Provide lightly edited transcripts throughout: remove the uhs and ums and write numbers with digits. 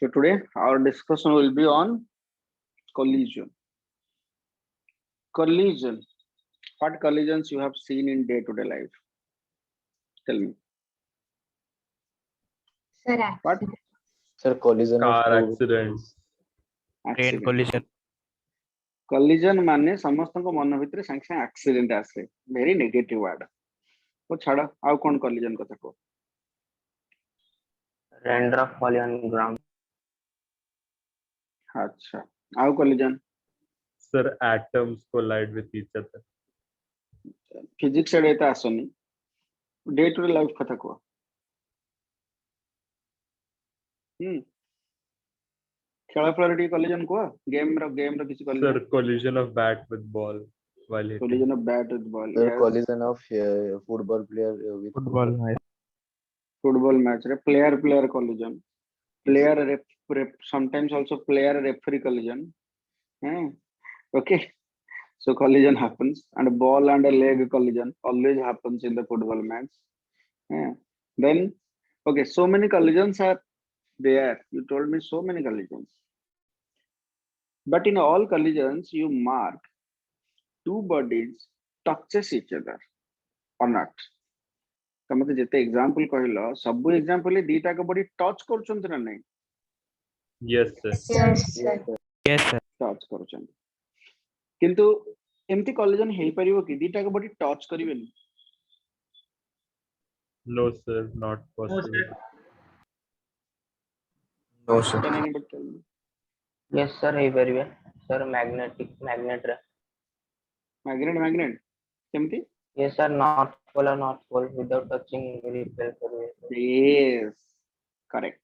So today our discussion will be on collision. Collision. What collisions you have seen in day-to-day life? Tell me. Sir, What? accident. Sir, collision of car two accidents. Train Accident. collision. Collision माने ସମସ୍ତଙ୍କ ମନ ଭିତରେ ସାଙ୍ଗେ ସାଙ୍ଗେ accident ଆସେ. Very negative word. तो ଛାଡ ଆଉ କଣ collision କଥା କହ. Raindrop falling on ground. ଆଚ୍ଛା. ଆଉ collision. Sir, atoms collide with each other. Physics ରେ ଏତେ ଆସନି. Day-to-day life କଥା କହ. ଖେଳ ଫଳରେ ଟିକେ collision କୁହ. game ର କିଛି collision. Sir, collision of bat with ball while hitting. Collision of bat with ball. Sir, Yes. collision of football player with Football. Football match रे player collision. Player sometimes also player referee collision. Okay. So collision happens and ball and a leg collision always happens in the football match. Then okay, so many collisions are there. You told me so many collisions. But in all collisions you mark two bodies touches each other or not. तो मते जेते example कहलो सब example ले दीटा के body touch करछन ना नहीं. Yes, sir. Yes, sir. Yes, sir. Touch करछन किंतु एमती कॉलिजन हेई परिबो कि दीटा के बॉडी टच करिवेनी. No, sir, not possible. no, sir. Can anybody tell me? Yes, sir. Hey, very well. Sir, magnet. Magnet केमती. Yes, sir. North pole without touching repel. Yes, correct.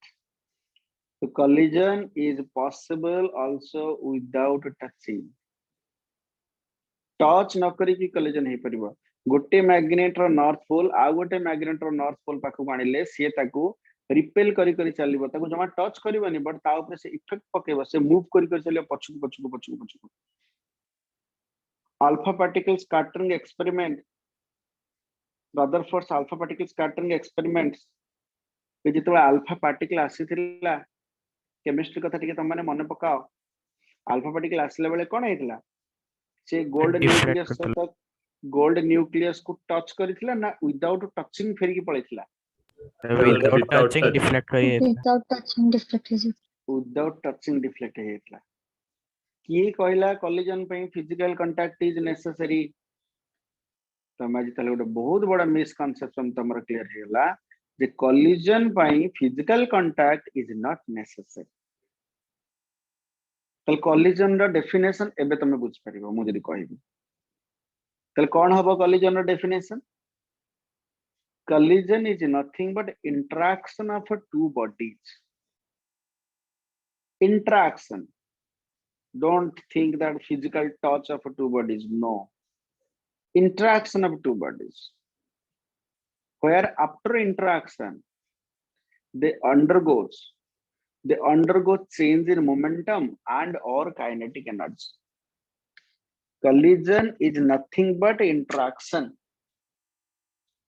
So collision is possible also without touching. Touch न करी की collision हेई परिबो. गोटे magnet रो north pole आ गोटे magnet रो north pole पाखु आनिले से ताकू repel करी चलीबो. ताकू जमा टच करिवनी बट ता ऊपर से इफेक्ट पकेबो. से मूव करी चलियो पछुक. Alpha particle scattering experiment. Rutherford's alpha particle scattering experiments. जेतबे alpha particle आसीथिला केमिस्ट्री कथा टिके तमने मन पकाओ. alpha particle आसले बेले कोन हेतला से गोल्ड न्यूक्लियस को टच करिथिला ना विदाउट टचिंग फेरी की पळेथिला. Without touching, deflect करिए. Without touching deflect is it? Without touching deflect हेतला. किए कहला collision पे फिजिकल कांटेक्ट इज नेसेसरी. तम आज तले गोटे बहुत बड़ा मिसकंसेप्शन तमर क्लियर हेला जे collision पे physical contact is not necessary. तल collision रो डेफिनेशन एबे तमे बुझ परिबो मु जदी कहिबी. तल कोन हबो collision रो definition. Collision is nothing but interaction of two bodies. Interaction. Don't think that physical touch of two bodies. No. Interaction of two bodies. Where after interaction, they undergo change in momentum and or kinetic energy. Collision is nothing but interaction.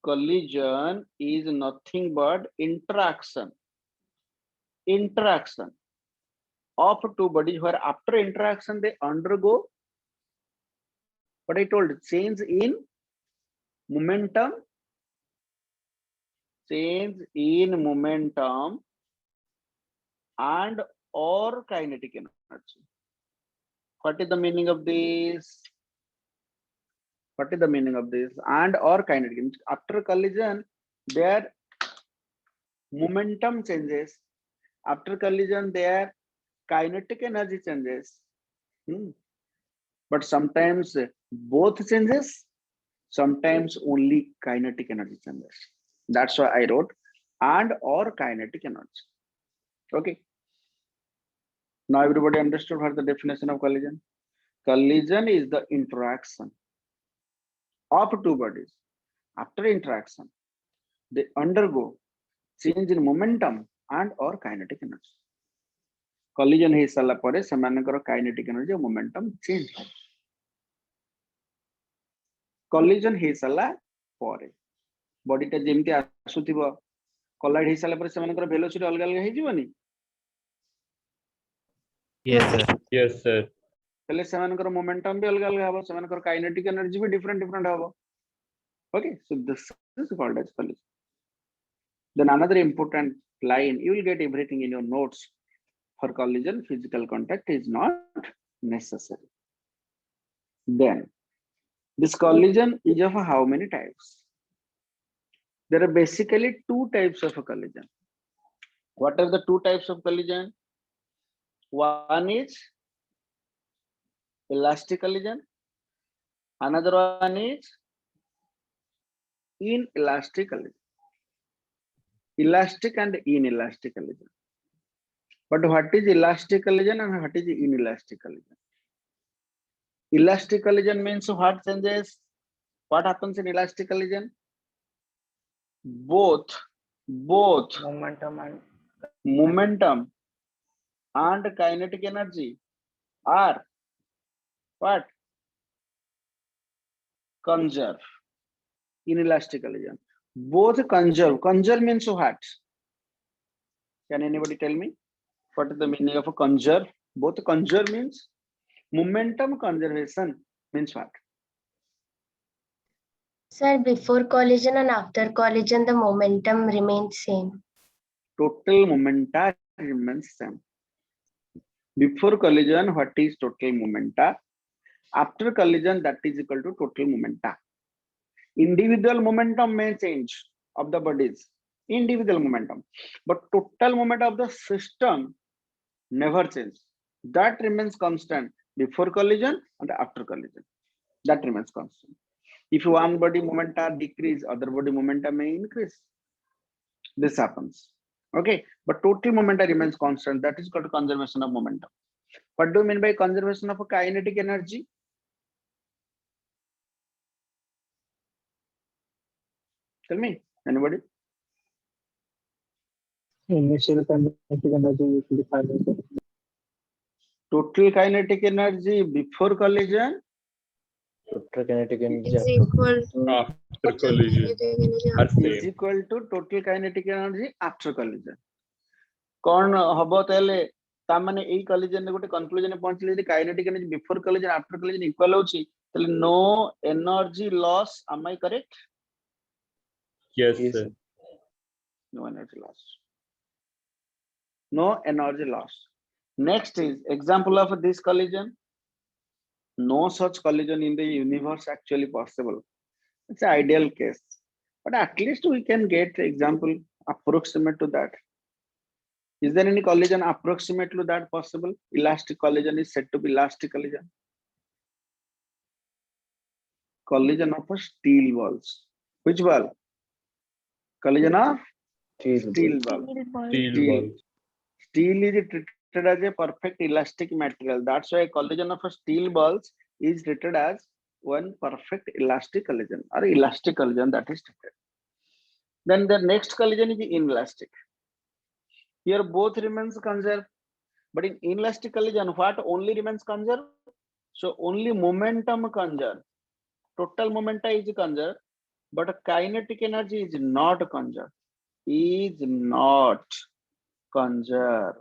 Collision is nothing but interaction of two bodies where after interaction they undergo what I told, change in momentum and or kinetic energy. What is the meaning of this? And or kinetic energy. After collision, their momentum changes. After collision, their kinetic energy changes. But sometimes both changes, sometimes only kinetic energy changes. That's why I wrote and or kinetic energy. Okay. Now everybody understood what the definition of collision. Collision is the interaction of two bodies. After interaction, they undergo change in momentum and or kinetic energy. Collision है साला परे समानकर kinetic energy और momentum change है. Collision है साला परे body टा जेमती आसुथिबो collide है साला परे समानकर velocity अलग अलग है जीवनी. Yes, sir. Yes, sir. ତାହେଲେ ସେମାନଙ୍କର momentum ବି ଅଲଗା ଅଲଗା ହବ, ସେମାନଙ୍କର kinetic energy ବି different ହବ. Okay, so this is called as collision. Then another important line, you will get everything in your notes. For collision, physical contact is not necessary. Then this collision is of how many types? There are basically two types of a collision. What are the two types of collision? One is elastic collision. Another one is inelastic collision. Elastic and inelastic collision. But what is elastic collision and what is inelastic collision? Elastic collision means what changes? What happens in elastic collision? Both Momentum and momentum and kinetic energy are what? Conserve. Inelastic collision. Both conserve. Conserve means what? Can anybody tell me? What is the meaning of a conserve? Both conserve means momentum conservation means what? Sir, before collision and after collision, the momentum remains same. Total momenta remains same. Before collision, what is total momenta? After collision, that is equal to total momenta. Individual momentum may change of the bodies, individual momentum, but total momentum of the system never change. That remains constant before collision and after collision. That remains constant. If one body momenta decrease, other body momentum may increase. This happens. Okay, but total momentum remains constant. That is called conservation of momentum. What do you mean by conservation of a kinetic energy? Tell me, anybody? Initial kinetic energy usually final. Total kinetic energy before collision, Total kinetic energy Is equal to After collision are is same. equal to total kinetic energy after collision. कौन हबो ताले ता माने एई collision ने गोटे conclusion ने पहुंचले जे kinetic energy before collision after collision equal होची ताले no energy loss. Am I correct? Yes, Yes, sir. sir. No energy loss. No energy loss. Next is example of this collision. No such collision in the universe actually possible. It's an ideal case, but at least we can get example approximate to that. Is there any collision approximate to that possible? Elastic collision is said to be elastic collision. Collision of a steel balls. Which ball? Collision of steel ball. Steel Steel. balls. Steel is treated as a perfect elastic material. That's why collision of a steel balls is treated as one perfect elastic collision or elastic collision that is treated. Then the next collision is inelastic. Here both remains conserved, but in inelastic collision, what only remains conserved? So only momentum conserved. Total momenta is conserved, but kinetic energy is not conserved. Is not conserved.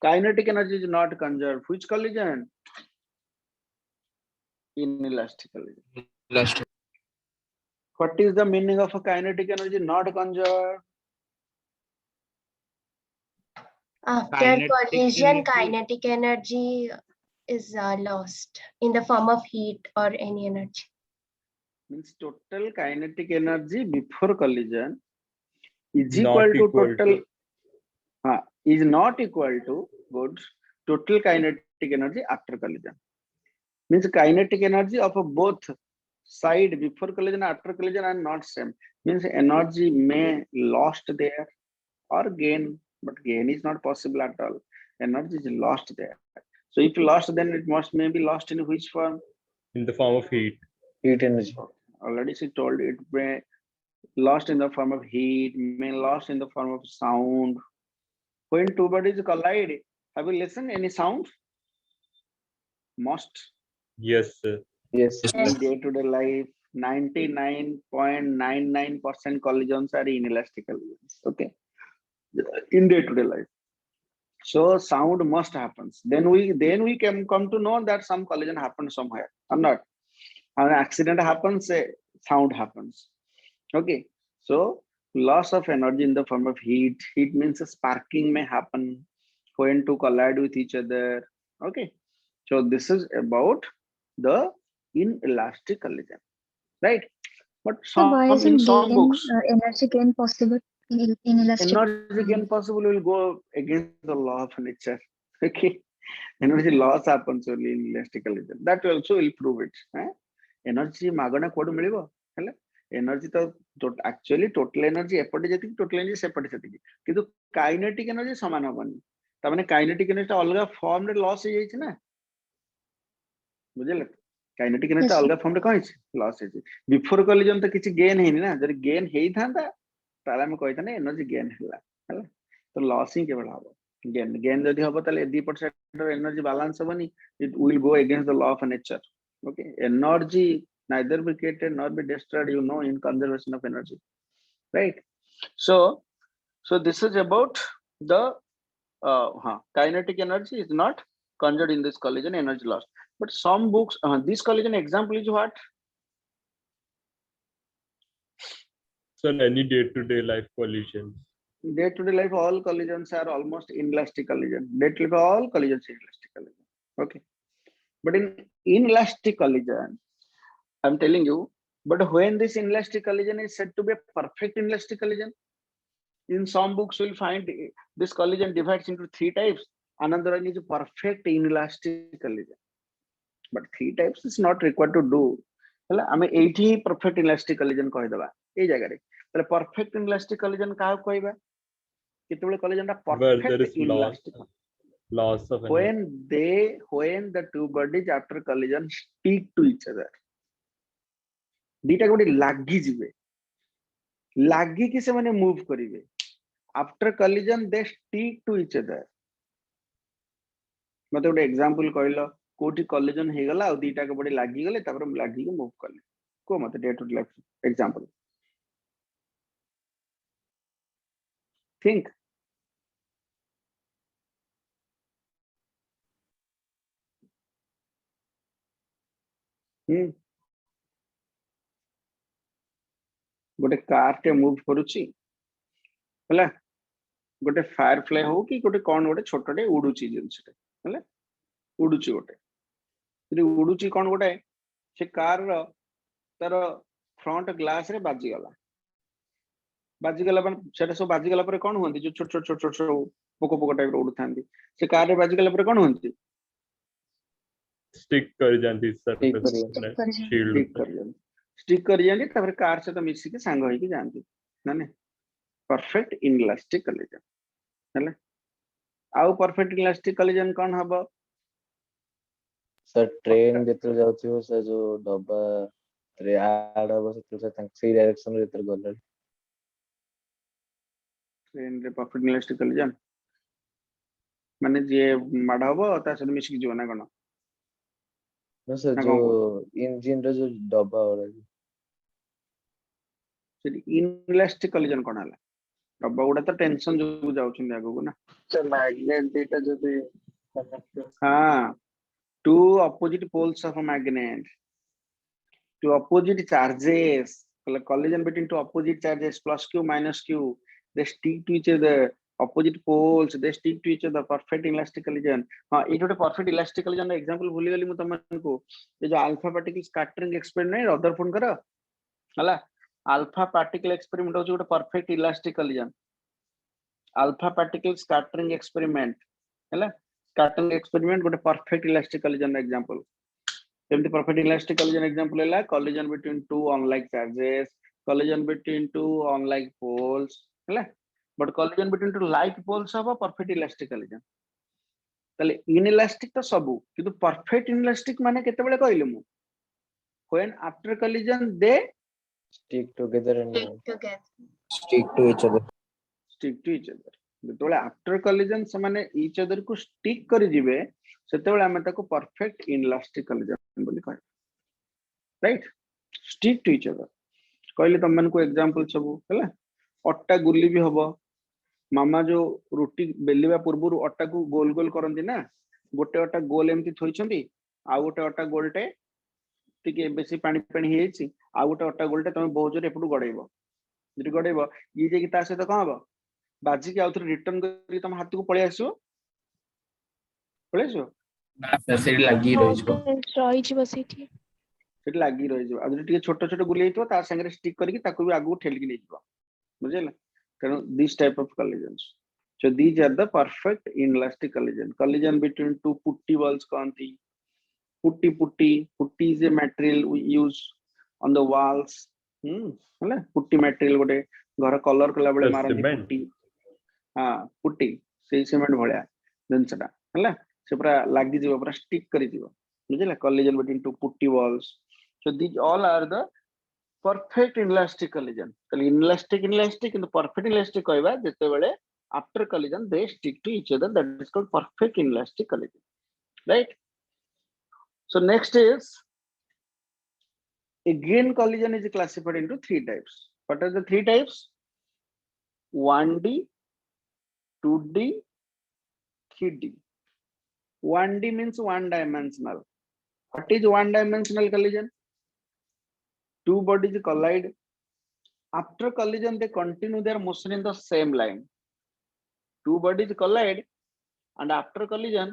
Kinetic energy is not conserved. Which collision? Inelastic collision. What is the meaning of a kinetic energy not conserved? After Kinetic collision, energy- kinetic energy is lost in the form of heat or any energy. Means total kinetic energy before collision is Not equal to equal total to. is not equal to good total kinetic energy after collision. Means kinetic energy of both side before collision after collision are not same. Means energy may lost there or gain, but gain is not possible at all. Energy is lost there. So if lost, then it must may be lost in which form? In the form of heat. Heat energy. Already she told it may lost in the form of heat, may lost in the form of sound. When two bodies collide, have you listened any sound? Must. Yes, sir. Yes, sir. In day-to-day life, 99.99% collisions are inelastic collisions. Okay, in day-to-day life. So sound must happens. Then we can come to know that some collision happened somewhere or not. An accident happens, a sound happens. Okay. So loss of energy in the form of heat. Heat means sparking may happen when to collide with each other. Okay. So this is about the inelastic collision, right? But So why some in isn't some gain, books, energy gain possible in elastic? energy gain possible will go against the law of nature. Okay. Energy loss happens only in elastic collision. That also will prove it. Energy magana कोड मिलिबो हैला energy तो actually total energy एपटे जति total energy सेपटे सेति किंतु kinetic energy समान होबनी त माने काइनेटिक एनर्जी अलगा फॉर्म रे लॉस हो जाई छै ना बुझले काइनेटिक एनर्जी Yes, sir. अलगा फॉर्म रे कहि छै लॉस हो छै बिफोर कॉलिजन तो किछि गेन हेनी ना जदि गेन हेई थांता ताले हम कहिता ना एनर्जी गेन हैला हैला तो लॉस ही केवल हबो गेन जदि हबो ताले 2% एनर्जी बैलेंस होबनी it will go against the law of nature okay energy neither be created nor be destroyed in conservation of energy, right? So this is about the kinetic energy is not conjured in this collision energy loss, but some books this collision example is what? Sir, any day-to-day life collisions. Day-to-day life all collisions are almost inelastic collision. Day-to-day life all collisions are inelastic collision, okay? But in inelastic collision, I'm telling you, but when this inelastic collision is said to be a perfect inelastic collision, in some books you'll find this collision divides into 3 types. Another one is a perfect inelastic collision. But 3 types is not required to do. Well, I mean 80 perfect inelastic collision कहि दबा ए जगह रे तले perfect inelastic collision का कहबा केतबेले collision ता Where there perfect is inelastic loss of energy. when the two bodies after collision stick to each other दीटा गोटे लागी जिवे लागी कि से माने मूव करिवे after collision they stick to each other मते गोटे एग्जांपल कहलो कोठी कॉलिजन हे गला और दीटा के बॉडी लागी गले तापर लागी के मूव करले को मते day to day life example think गोटे कार टे मूव करूची हला गोटे फायर फ्लाई हो कि गोटे कोन गोटे छोटटे उडुची जिंसटे हला उडुची गोटे यदि उडुची कोन गोटे से कार रो तार फ्रंट ग्लास रे बाजी गला सेटा सब बाजी गला पर कोन होंती जो छोट छोट छोट छोट पोको पोको टाइप रो उडुथांती से कार रे बाजी गला पर कोन होंती Stick कर जाती surface Stick में, कर जाती। shield स्टिक कर जांदी तापर कार से तो मिसी के संग होई के जानती ना परफेक्ट इनलास्टिक कॉलिजन हला आउ परफेक्ट इनलास्टिक कॉलिजन कोन हबो सर ट्रेन जेतर जाउथियो से जो डब्बा रे आड हबो से से डायरेक्शन रे तर गल ट्रेन रे परफेक्ट इनलास्टिक कॉलिजन माने जे माड हबो ता से मिसी के जोना कोन ना सर ना जो कौन इंजन रे जो डब्बा वाला से इनलास्टिक कॉलिजन कोन हला डब्बा गुडा तो टेंशन जो जाउछन आगो को ना So magnet data जदि हां two opposite poles of a magnet two opposite charges collision between two opposite charges plus q minus q they stick to each other opposite poles they stick to each other perfect elastic collision हां ये ଗୋଟେ perfect elastic collision example भूली गली मु तमनको ये जो alpha particle scattering experiment नहीं Rutherford करो हला अल्फा पार्टिकल एक्सपेरिमेंट हो ଗୋଟେ perfect elastic collision alpha particle scattering experiment हला स्कैटरिंग एक्सपेरिमेंट गोटे परफेक्ट इलास्टिक कॉलिजन एग्जांपल जेमति परफेक्ट इलास्टिक कॉलिजन एग्जांपल हैला collision between two unlike charges collision between two unlike poles हैला but collision between two like poles हबो perfect elastic collision तले inelastic तो सबु किंतु परफेक्ट इनइलास्टिक माने केते बेले कहले मु when after collision they stick together and Stick together. Stick to each other stick to each other जेतोले आफ्टर कॉलिजन से माने ईच अदर को स्टिक करि जिवे सेतेबेले हमें ताको परफेक्ट इनइलास्टिक कॉलिजन बोली कहे right stick to each other कहले तम मन को एग्जांपल सब हला अट्टा गुल्ली भी हबो मामा जो रुटी बेलिबा पूर्व अटा को गोल गोल करंती ना गोटे अटा गोल एमती थोइछंती आ गोटे अटा गोलटे टिके बेसी पानी पानी हेछि आ गोटे अटा गोलटे तमे बहुत जोर एपटू गड़ेइबो जदि गड़ेइबो ई जे कि ता सहित कोन हबो बाजी के आउथरे रिटर्न करी तम हाथ को पळे आसीबो ना सर सेठी लागी रहिजो ରହିଯିବ ସେଇଠି सेठी लागी रहि जो अगर टिके छोट छोट गुली हेतो ता संगे स्टिक करके ताको भी आगु ठेल के ले जिवो बुझिला कारण this type of collisions so these are the perfect inelastic collision between two putty balls kanti putty is a material we use on the walls हला पुट्टी material गोटे घर कलर कला बेले मारंती Cement. पुट्टी हां पुट्टी से cement भलिया जिनसटा हला से पूरा लागी जीव पूरा स्टिक करी जीव बुझिला collision between two putty balls so these all are the perfect inelastic collision कल inelastic and the perfect inelastic कहबा जते बेले after collision they stick to each other that is called perfect inelastic collision right so next is again collision is classified into three types what are the three types 1D 2D 3D 1D means one dimensional what is one dimensional collision two bodies collide after collision they continue their motion in the same line two bodies collide and after collision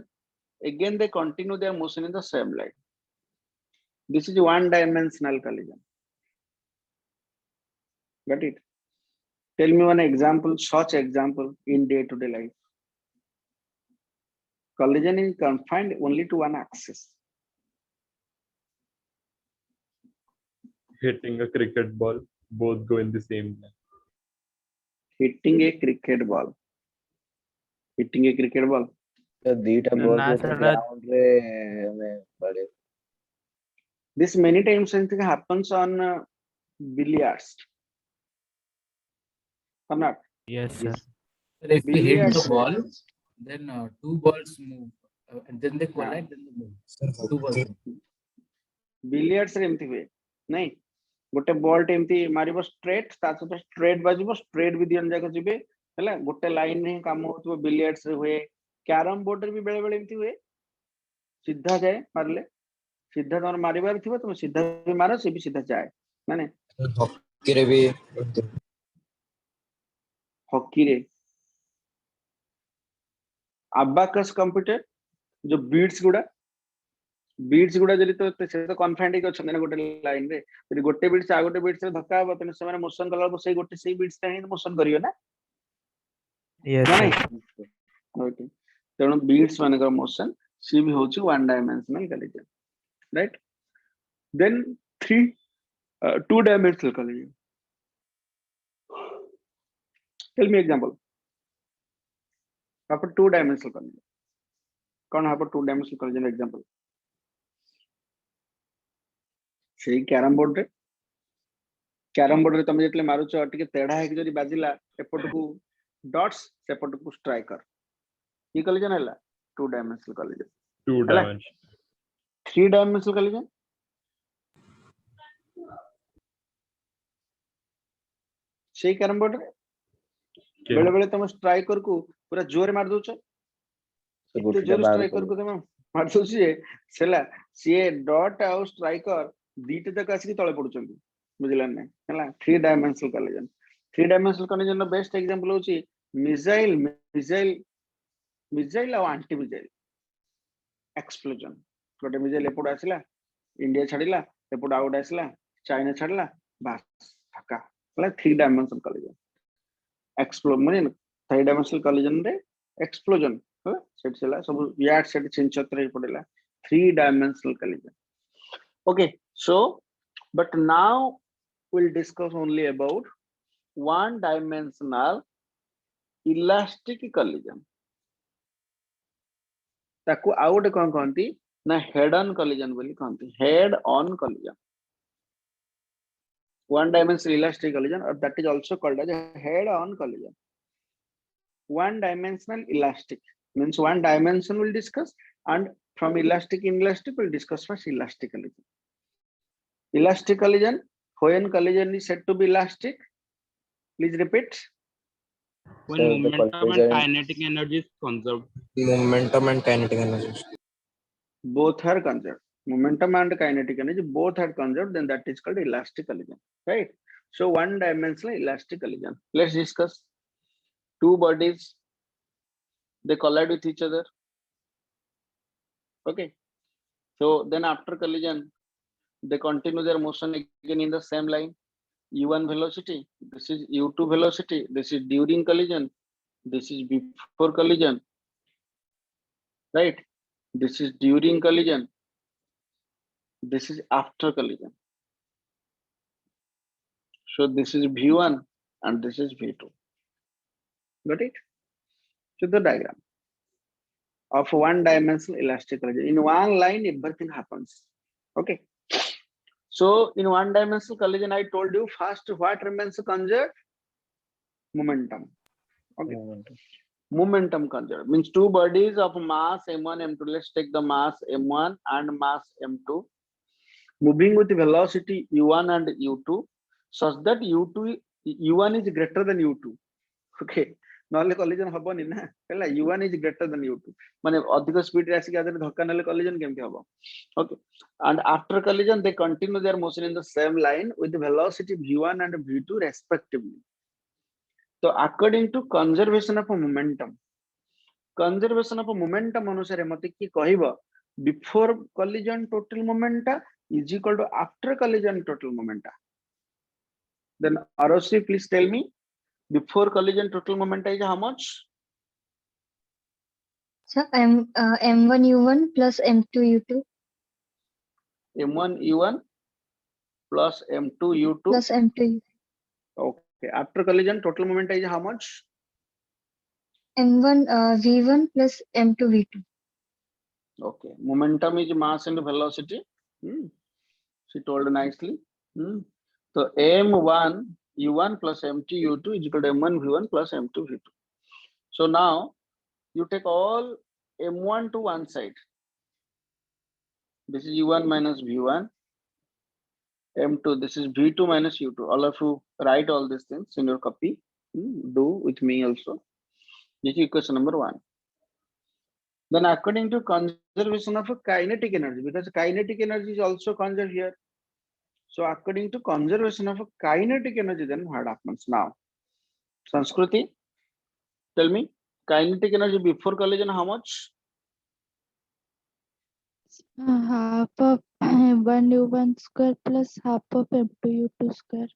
again they continue their motion in the same line this is one dimensional collision got it tell me one example such example in day to day life collision is confined only to one axis Hitting a cricket ball, both go in the same line. hitting a cricket ball तो दीटा ना ball जो sir, ground रे हमें पड़े this many times I think happens on billiards or not Yes, sir. Sir, if we hit the Billiards. ball, then two balls move, and then they collide, then they move. Two balls move. Billiards रे एमती हुए नहीं गोटे ball टे एमती मारिबो straight ता सहित straight बाजिबो straight भी दियन जाक जिबे हला गोटे लाइन रे काम होतबो बिलियर्ड्स रे हुए कैरम बोर्ड रे भी बेले बेले एमती हुए सीधा जाए मारले सीधा तमर मारिबार थिबो तुम सीधा भी मारो से भी सीधा जाए माने हॉकी रे भी हॉकी रे अबाकस कंप्यूटर जो बीट्स गुड़ा जरी तो से तो कन्फाइंड के छन गोटे लाइन रे जरी गोटे बीट्स आ गोटे बीट्स रे धक्का हबो तने से माने मोशन कला को से गोटे से बीट्स रे मोशन करियो ना Yes, नहीं sir. ओके तेणु बीट्स माने का मोशन सी भी होची one dimensional collision right then two dimensional collision tell me example after two dimensional collision कौन है टू डायमेंशनल collision एग्जांपल से कैरम बोर्ड रे तुम जेतले मारुछ टिके तेढ़ा है जदी बाजिला एपट को डॉट्स सेपट को स्ट्राइकर ये collision हैला to dimensional collision Two Hello. dimension. Three dimensional collision से कैरम बोर्ड रे Okay. बेले बेले तुम स्ट्राइकर को पूरा जोर मार दोछ तो इतने गोटे जोर बाहर स्ट्राइकर को तुम मार दोछ सेला सी डॉट आउ स्ट्राइकर दीटे तक आसी तळे पडुचंदी बुझिला नै हला three dimensional collision no best example होची मिसाइल और एंटी मिसाइल एक्सप्लोजन गोटे मिसाइल एपड आसिला इंडिया छाडिला एपड आउट आसिला चाइना छाडिला बस धक्का हला थ्री डायमेंशनल collision एक्सप्लोड माने थ्री डायमेंशनल collision रे एक्सप्लोजन हला सेट सेला सब याड सेट चिंचत्र पड़ेला three dimensional collision okay so but now we'll discuss only about one dimensional elastic collision ताकू आउट कोन कहंती ना हेड ऑन collision बोली कहंती head on collision one dimensional elastic collision or that is also called as a head on collision one dimensional elastic means one dimension will discuss and from elastic inelastic we'll discuss first elastic collision when collision is said to be elastic please repeat When Sir, the momentum and collision kinetic energy is conserved. Momentum and kinetic energy. Both are conserved. Momentum and kinetic energy both are conserved, then that is called elastic collision, right? So one dimensional elastic collision. Let's discuss. Two bodies, they collide with each other. Okay. So then after collision, they continue their motion again in the same line. U1 velocity, this is U2 velocity, this is during collision, this is before collision, right? This is during collision, this is after collision. So this is V1 and this is V2. Got it? So the diagram of one dimensional elastic collision. In one line, everything happens. Okay. So in one dimensional collision, I told you first what remains conserved? Momentum. Okay. Momentum conserved means two bodies of mass m1, m2. Let's take the mass m1 and mass m2 moving with velocity u1 and u2 such that u1 is greater than u2. Okay. नॉले collision हबनी ना हैला u1 is greater than u2 माने अधिक speed रे आसी आदर धक्का नले collision केमति हबो. Okay, and after collision they continue their motion in the same line with the velocity v1 and v2 respectively. So according to conservation of momentum अनुसार मते की कहबो before collision total momenta is equal to after collision total momenta. Then Aroshi, please tell me, before collision total momenta is how much? So M1 U1 plus M2 U2 M1 U1 plus M2 U2 plus M2 U2. Okay, after collision total momenta is how much? M1 V1 plus M2 V2. Okay, momentum is mass and velocity. She told nicely. So M1 U1 plus M2 U2 is equal to M1 V1 plus M2 V2. So now you take all M1 to one side. This is U1 minus V1. M2, this is V2 minus U2. All of you write all these things in your copy. Do with me also. This is equation number 1. Then according to conservation of a kinetic energy, because kinetic energy is also conserved here. So according to conservation of a kinetic energy, then what happens now? Sanskruti, tell me, kinetic energy before collision, how much? Half of M1 U1 square plus half of M2 U2 square.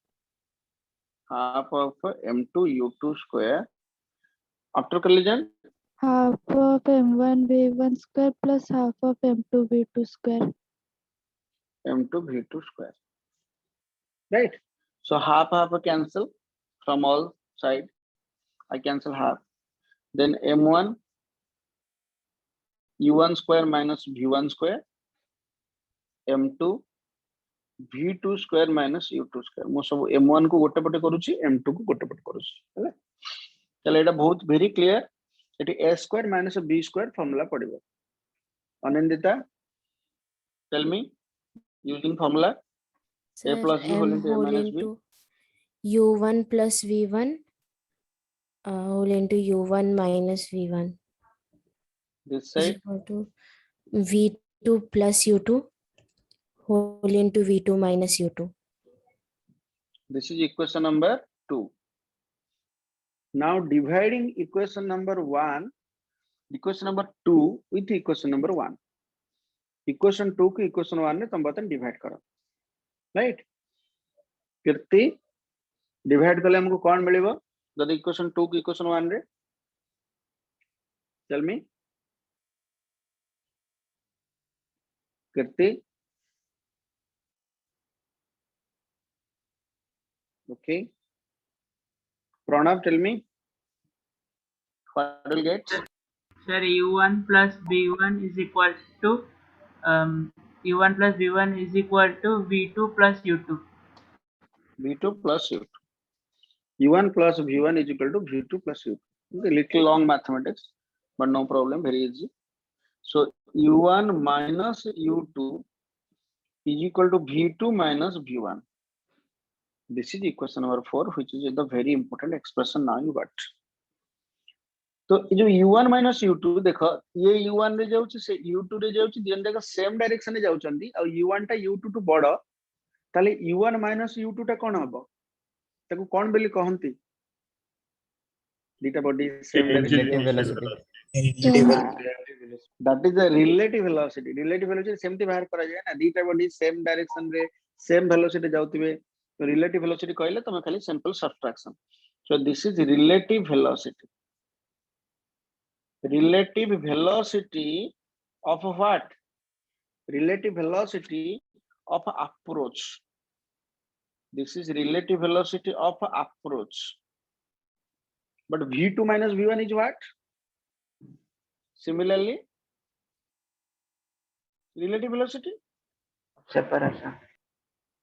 Half of M2 U2 square. After collision? Half of M1 V1 square plus half of M2 V2 square. M2 V2 square. Right? So half cancel from all sides. I cancel half. Then M1 U1 square minus V1 square. M2 V2 square minus U2 square. Most of M1 को गोटे पटे करूची, M2 को गोटे पटे करूची. हैला चलो एटा बहुत very clear. It is A square minus B square formula पड़िबो. Anandita, tell me using formula. Sir, A plus B whole into A minus B. U1 plus V1 whole into U1 minus V1 This is side equal to V2 plus U2 whole into V2 minus U2. this is equation number 2. Now dividing equation number 1, equation number 2 with equation number 1. Equation 2 को equation 1 ने तुम बतन divide करो. Right? कीर्ति divide कले हमको कौन मिलेगा? जब equation 2 को equation 1 रे? Tell me. Kirti. Okay. Pranav, tell me. What will get? Sir, U1 plus B1 is equal to U1 plus B1 is equal to V2 plus U2. V2 plus U2. U1 plus V1 is equal to V2 plus U2. Okay, little long mathematics, but no problem, very easy. So U1 minus U2 is equal to V2 minus V1. This is equation number 4, which is the very important expression now you got. तो ये जो u1 minus u2 देख ये u1 रे जाउची से u2 रे जाउची दिन जाक सेम डायरेक्शन रे जाउचंदी और u1 टा u2 टू बड़ ताले u1 माइनस u2 टा कोन हबो ताको कोन बेली कहंती दीटा body same Relative direction velocity. that is the relative velocity सेमती बाहर करा जाय ना दीटा बॉडी सेम डायरेक्शन रे सेम वेलोसिटी जाउतिबे तो रिलेटिव वेलोसिटी कहले तमे खाली simple subtraction so this is relative velocity of what? Relative velocity of approach. This is relative velocity of approach. But v2 minus v1 is what? Similarly, relative velocity Separation.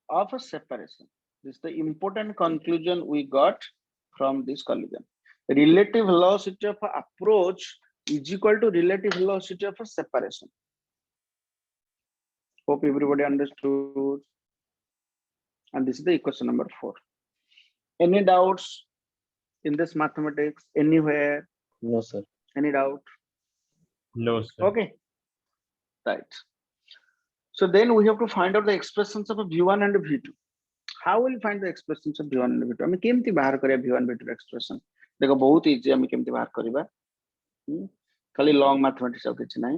of a separation. This is the important conclusion we got from this collision. Relative velocity of approach is equal to relative velocity of a separation. Hope everybody understood. And this is the equation number 4. Any doubts in this mathematics anywhere? No, sir. Any doubt? No, sir. Okay. Right. So then we have to find out the expressions of v1 and v2. How will we find the expressions of v1 and v2? I mean, केमती बाहर करिया v1 v2 expression. देखो बहुत easy हमें केमती बाहर करिबा. खाली लॉन्ग मैथमेटिक्स और किछ नाही.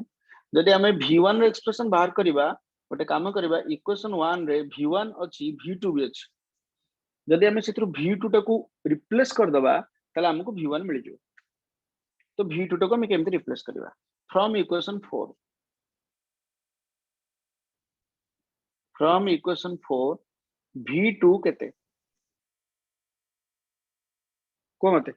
जदि हमें v1 रे एक्सप्रेशन बाहर करिबा गोटे काम करिबा इक्वेशन 1 रे v1 अछि v2 भी अछि. जदि हमें सेथु v2 टाको रिप्लेस कर दबा तले हमको v1 मिल जिवो. तो v2 टाको हमें केमती रिप्लेस करिबा from equation 4. From equation 4 v2 केते को मते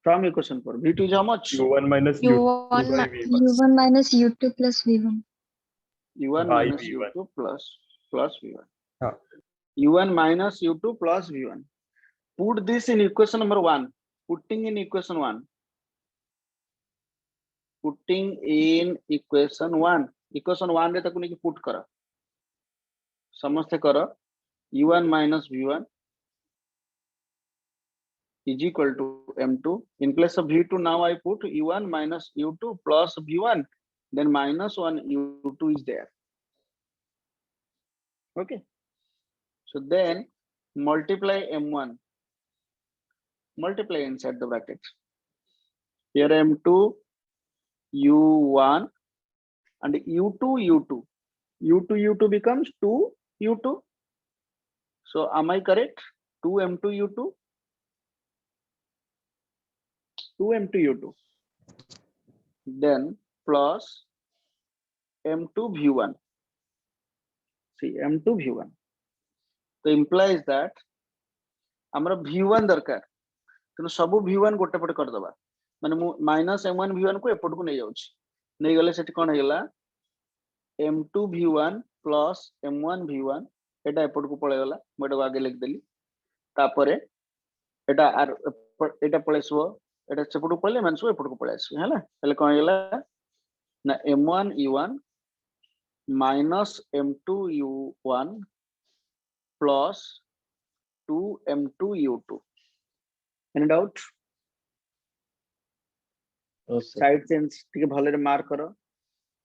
from equation 4 v2 is how much? u1 minus u2 U1 by v1. U1 minus U2 plus V1. u1 By minus v1. u2 plus v1. हाँ. u1 minus u2 plus v1. Put this in equation number 1. Putting in equation 1. Putting in equation 1. Equation 1 रे ताको नेकी put करा समझते करो u1 minus v1 is equal to m2. In place of v2 now I put u1 minus u2 plus v1, then minus 1 u2 is there. Okay, so then multiply m1, multiply inside the bracket. Here m2 u1 and u2 becomes 2 u2. So am I correct? 2 m2 u2, 2 m2 u2, then plus m2 v1. See m2 v1. So implies that हमरा v1 दरकार तेनु सब v1 गोटे पटे कर दबा माने मु माइनस m1 v1 को एपट को नै जाउछि नै गले सेठी कोन हेला m2 v1 plus m1 v1 एटा एपट को पळे गला मोटा आगे लिख देली तापरे एटा एटा पळेसबो एटा सेपट को पळे मानसो एपट को पळेसबो हैला हेले कोन हेला ना m1 u1 minus m2 u1 plus 2 m2 u2. Any doubt? No, sir. Side change टिके भले रे मार्क करो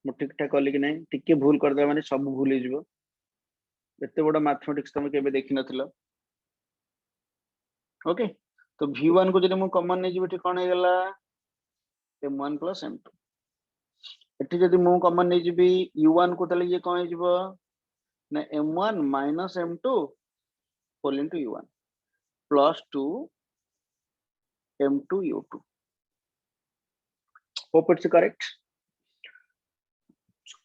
मु ठीक ठाक करली कि नहीं टिके भूल कर दे माने सब भूल हिजबो एते बडा मैथमेटिक्स तुम केबे देखि नथिलो. ओके तो v1 को जदि मु कॉमन नै जिबे कोन हे गेला m1 plus m2. एठी जदि मु कॉमन नै जिबी u1 को तले ये कोन हे जिवो ना m1 minus m2 whole into u1 plus 2 m2 u2. Hope it's correct.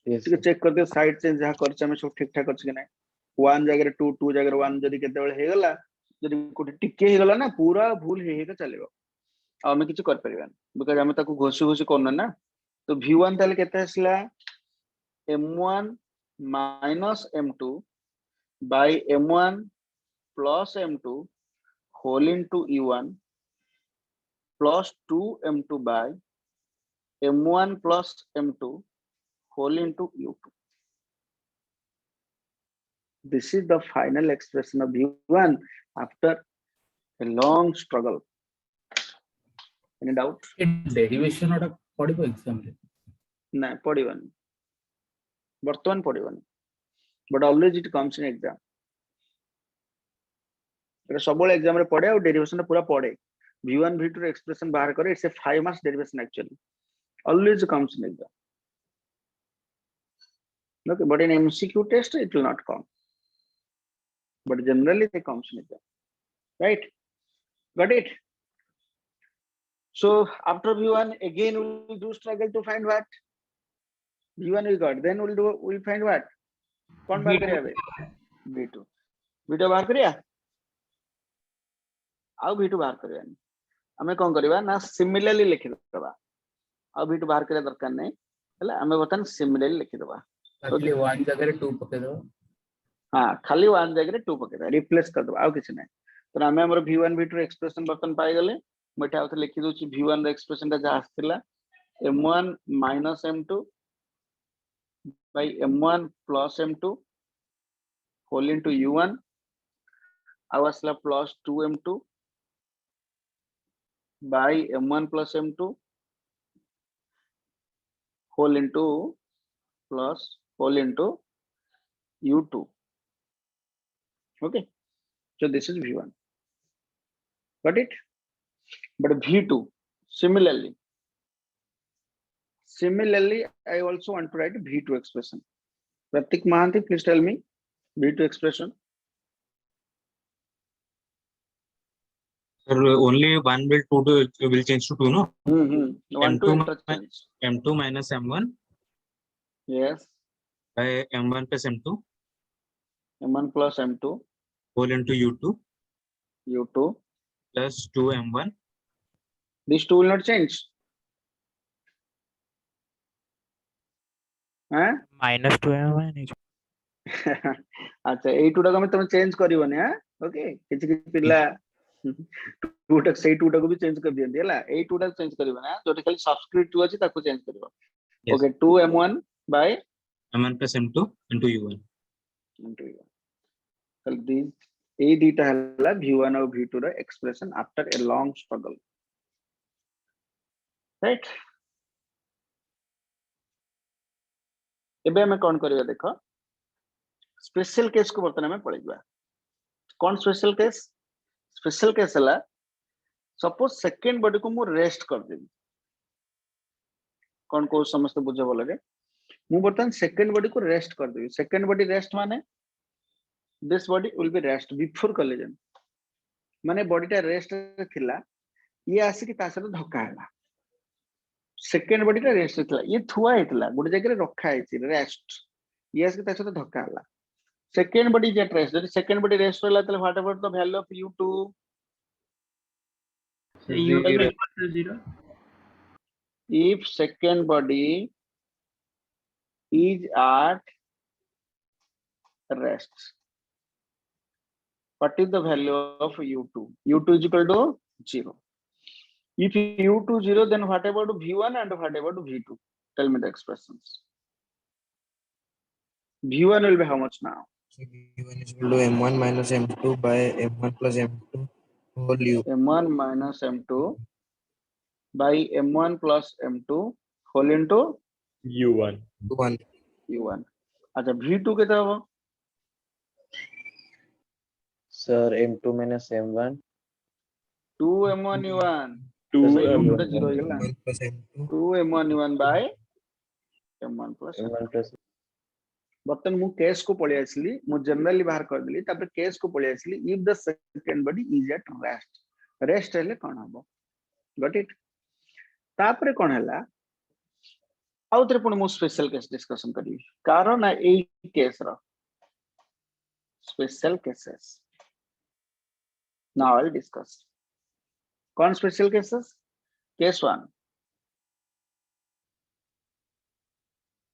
Yes, ठीक sir. चेक कर दियो साइड चेंज जहा करछ हम सब ठीक ठाक अछि कि नै 1 जगह 2 2 जगह 1 जदि केते बेले हे गला जदि कोठी टिके हे गला ना पूरा भूल हे के चलेबो आ हम किछ कर परिबान बिकॉज़ हम ताको घोषि घोषि करन ना. तो v1 ताले केते असला m1 minus m2 by m1 plus m2 whole into u1 plus 2 m2 by m1 plus m2 whole into u2. This is the final expression of v1 after a long struggle. Any doubt? Derivation or पढ़िबो exam रे ना पढ़िबनी वर्तमान पढ़िबनी but always it comes in exam. एटा सबले exam रे पढ़े और derivation पूरा पढ़े v1 v2 रे एक्सप्रेशन बाहर करे. It's a 5 marks derivation actually always comes in exam. Okay, but in MCQ test it will not come, but generally they comes in exam, right? Got it? So after v1 again we'll do struggle to find what v1 we got, then we'll find what कौन बाहर करिया बे v2 बाहर करिया आउ v2 बाहर करिया हमें कौन करिवा ना सिमिलरली लिखि दबा आउ v2 बाहर करिया दरकार नहीं हला हमें बतन सिमिलरली लिखि दबा खाली 1 जगह 2 पके दो हां खाली 1 जगह 2 पके दो रिप्लेस कर दबा आउ किछ नहीं तो हमें हमर v1 v2 एक्सप्रेशन बतन पाई गले मटे आउ लिखि दोची v1 रे एक्सप्रेशन ता जा आस्थिला m1 - m2 by m1 plus m2 whole into u1 awasla plus 2m2 by m1 plus m2 whole into plus whole into u2. Okay, so this is v1. Got it? But v2 similarly I also want to write v2 expression. Pratik Mahanti, please tell me v2 expression. Sir, only 1 will 2 will change to 2, no? 1 2 interchange. M2 minus M1 Yes, by M1 plus M2 m1 plus m2 whole into u2 plus 2 M1 these two will not change. हाँ -2 M1 अच्छा एई टूटा को मैं तुम change करिवनी हां okay किछि किछि पिला टूटा से टूटा को भी चेंज कर दियंती हला एई टूटा चेंज करिवनी हां जोटे खाली सब्सक्रिप्ट 2 अछि ताको चेंज करिवो. Okay 2m1 by M1 plus M2 into U1 कल दी एई दीटा हला v1 और v2 रा expression after a long struggle, right? एबे हमें कोन करिया देखो स्पेशल केस को बर्तन में पड़ेगा. कौन स्पेशल केस? स्पेशल केस हला सपोज सेकंड बॉडी को मु रेस्ट कर देबी. कौन को समस्त बुझे बोले रे मु बर्तन सेकंड बॉडी को रेस्ट कर देबी. सेकंड बॉडी रेस्ट माने this body will be rest before collision माने बॉडी टा रेस्ट थिला ये आसी कि तासर धक्का हैला. सेकंड बॉडी टा रेस्ट थिला ये थुआ हेतला गोटे जगह रे रखा हेछि रेस्ट ये आसी कि तासर धक्का हैला. Second body is at rest. That is second body rest. Then what about the value of u2? So u2 is equal to 0. If second body is at rest, what is the value of u2? u2 is equal to 0. If u2 0, then what about v1 and what about v2? Tell me the expressions. v1 will be how much now? So V1 is equal to M1 minus M2 by M1 plus M2 whole U. M1 minus M2 by M1 plus M2 whole into U1. U1. अच्छा V2 कितना होगा? Sir, M2 minus M1 2 M1 U1 2 M1 M1 0 होगा 2 M1 U1 by M1 plus M1 plus बर्तन मु case को पळे आसली मु जनरली बाहर कर दिली तापर केस को पळे आसली if the second body is at rest हेले कोन हबो. Got it? तापर कोन हला आउतरे पुण मु स्पेशल केस डिस्कशन करी कारण ए केस रो special cases now I discuss. कौन special cases? Case 1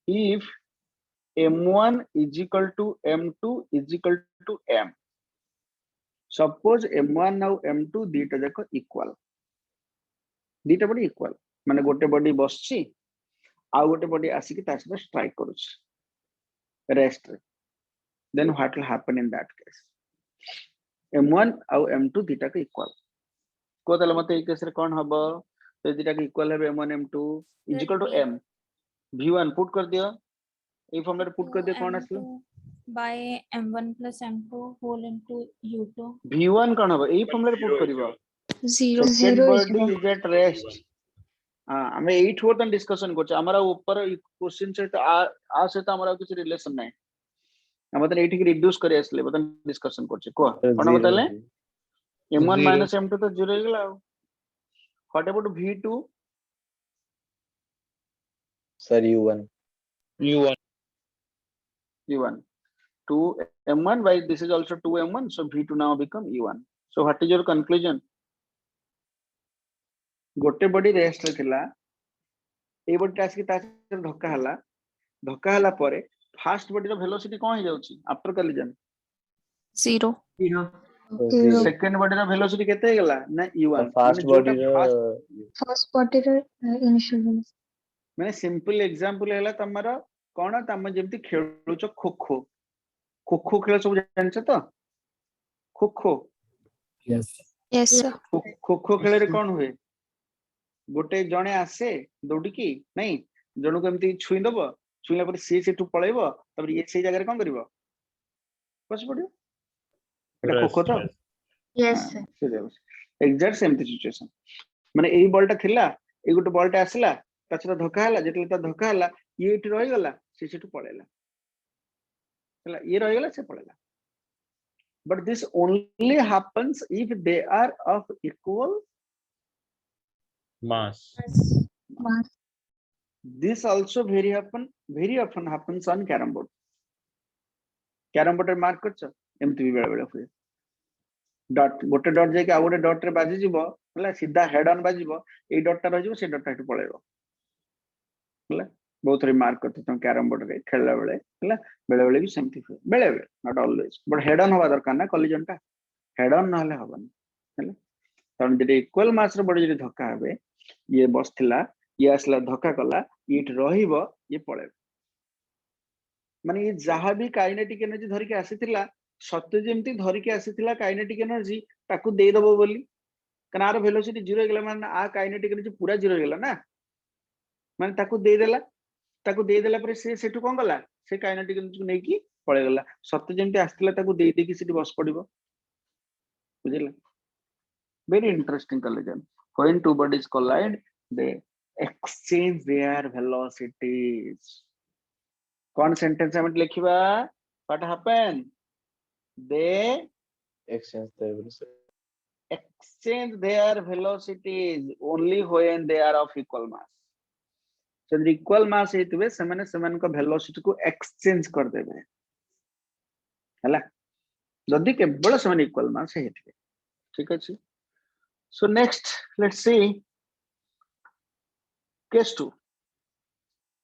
if m1 is equal to m2 is equal to m. Suppose m1 now m2 दीटा जाको इक्वल दीटा बॉडी इक्वल माने गोटे बॉडी बसची आ गोटे बॉडी आसी कि तासरे स्ट्राइक करूछ रेस्ट रे. Then what will happen in that case? m1 और m2 दीटा को इक्वल को तले मते ए केस रे कोन हबो तो दिटा के इक्वल है m1 m2 is equal to Sir, m v1 put कर दियो ए फॉर्मूला पुट कर दियो कौन आसलो M2 by M1 plus M2 whole into U2. v1 कौन हो ए फॉर्मूला पुट करिवो Zero. Second Zero is body one. Is at rest हां हमें 8 वर्तन डिस्कशन करछ हमरा ऊपर क्वेश्चन से आ से हमरा कुछ रिलेशन नहीं हम बतन 8 की रिड्यूस करे असले बतन डिस्कशन करछ को कोन बताले m1 minus m2 तो 0 हो गेला what about v2 sir U1 u1 2 m1 by this is also 2 m1 so v2 now become u1 so what is your conclusion गोटे बॉडी रेस्ट रे थिला ए बॉडी टास्क की तास धक्का हला परे फास्ट बॉडी रो वेलोसिटी कोन हो जाउची after collision Zero. Second body रो वेलोसिटी केते हो गेला ना u1 फास्ट बॉडी रो First body initial velocity. माने सिंपल एग्जांपल हैला तमरा कोन तम जेमति खेलुचो खो खो खेल सब जानछ तो खो Yes. Yes, sir. खो खेल रे कोन हुए गोटे जणे आसे दौड़ी की नहीं जणु को एमती छुई दबो छुईला पर सी सेटू पळेबो तब ये से जगह रे कोन करबो बस पड़ियो एटा खो तो Yes, sir. Exact same situation माने एई बॉलटा थिला ए गोटे बॉलटा आसला ताछरा धक्का हला जेतले ता धक्का हला ये इट रहि गला से सेटू पळेला हला ये रहि गला से पळेला but this only happens if they are of equal mass. Mass. this also very often happens on carom board mark करछ एमती भी बेला बेला हुए डॉट गोटे डॉट जे के आ गोटे डॉट रे बाजी जीवो हला सीधा हेड ऑन बाजीबो ए डॉट टा रहिबो से डॉट टा हेटु पळेबो हला बहुत रे मार्क करते तो कैरम बोर्ड रे खेलला बेले हला बेले बेले भी सेमती हुए बेले बेले not always but head on हवा दरकार ना कॉलिजन टा हेड ऑन नहले हबन हला तन जे इक्वल मास रे बॉडी जे धक्का हबे ये बसथिला ये असला धक्का कला इट रहिबो ये पळेबो माने ये जहा भी काइनेटिक एनर्जी धरि के आसीथिला सत्य जेमती धरि के आसीथिला काइनेटिक एनर्जी ताकू दे दबो बोली कनार वेलोसिटी 0 गेला माने आ काइनेटिक एनर्जी पूरा 0 गेला ना माने ताकू दे देला पर से सेटू कोन गला से काइनेटिक एनर्जी को नै की पळे गला सत्य जेमती आसीथिला ताकू दे दे की सिटी बस पड़िबो बुझिला very interesting collision when two bodies collide they exchange their velocities कौन सेंटेंस हम लिखिबा what happen they exchange their velocities only when they are of equal mass so the equal mass हेतुवे समान समान को velocity को exchange कर देबे हला जदी केवल समान इक्वल मास हेतुवे ठीक अछि so next let's see case 2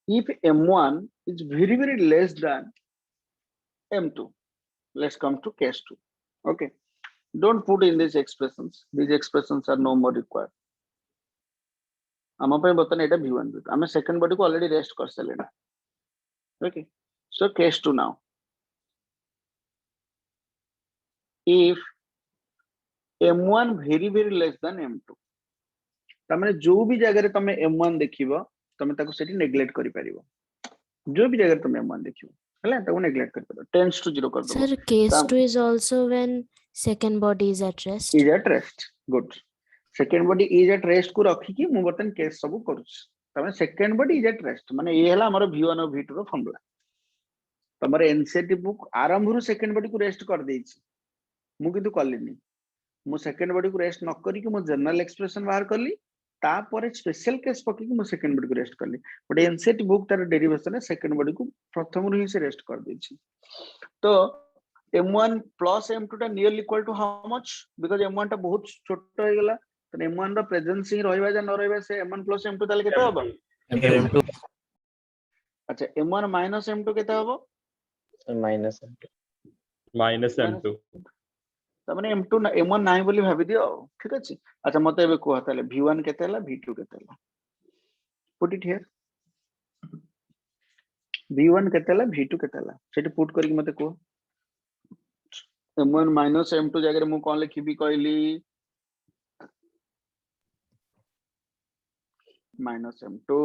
if m1 is very less than m2 let's come to case 2 okay don't put in these expressions are no more required आमा पे बतन एटा v1 v2 हमें सेकंड बॉडी को already rest कर सलेना okay so case 2 now if m1 very less than m2 तमने जो भी जगह रे तमे m1 देखिबो तमे ताको सेठी नेग्लेक्ट करि परिबो जो भी जगह रे तमे m1 देखिबो हला ताको नेग्लेक्ट करि परिबो टेंड्स टू 0 कर दो Sir, case 2 is also when second body is at rest. is at rest good second body is at rest को रखी कि मु बतन केस सब करूछ तमे second body is at rest माने ये हला हमर v1 और v2 रो फॉर्मूला तमरे एनसीईआरटी बुक आरंभ रु सेकंड बॉडी को रेस्ट कर देछि मु किंतु करलिनी मु सेकंड बॉडी को रेस्ट न करी कि मु जनरल एक्सप्रेशन बाहर करली तापर स्पेशल केस पकी कि मु सेकंड बॉडी को रेस्ट करली बट एनसीईआरटी बुक तार डेरिवेशन है सेकंड बॉडी को प्रथम रु ही से रेस्ट कर देछि तो m1 plus m2 टा nearly equal to how much because m1 टा बहुत छोट हो गेला तो m1 रो प्रेजेंस ही रहइबा जा न रहइबा से m1 plus m2 ताले केते होबो m2 अच्छा m1 minus m2 केते होबो minus m2 तमने m2 m1 नाही बोली भाबी दियो ठीक अछि अच्छा मते एबे को हताले v1 केते हला v2 केते हला पुट इट हियर v1 केते हला v2 केते हला सेठी पुट करी मते को m1 minus m2 जगह रे मु कोन लिखिबी कहली minus m2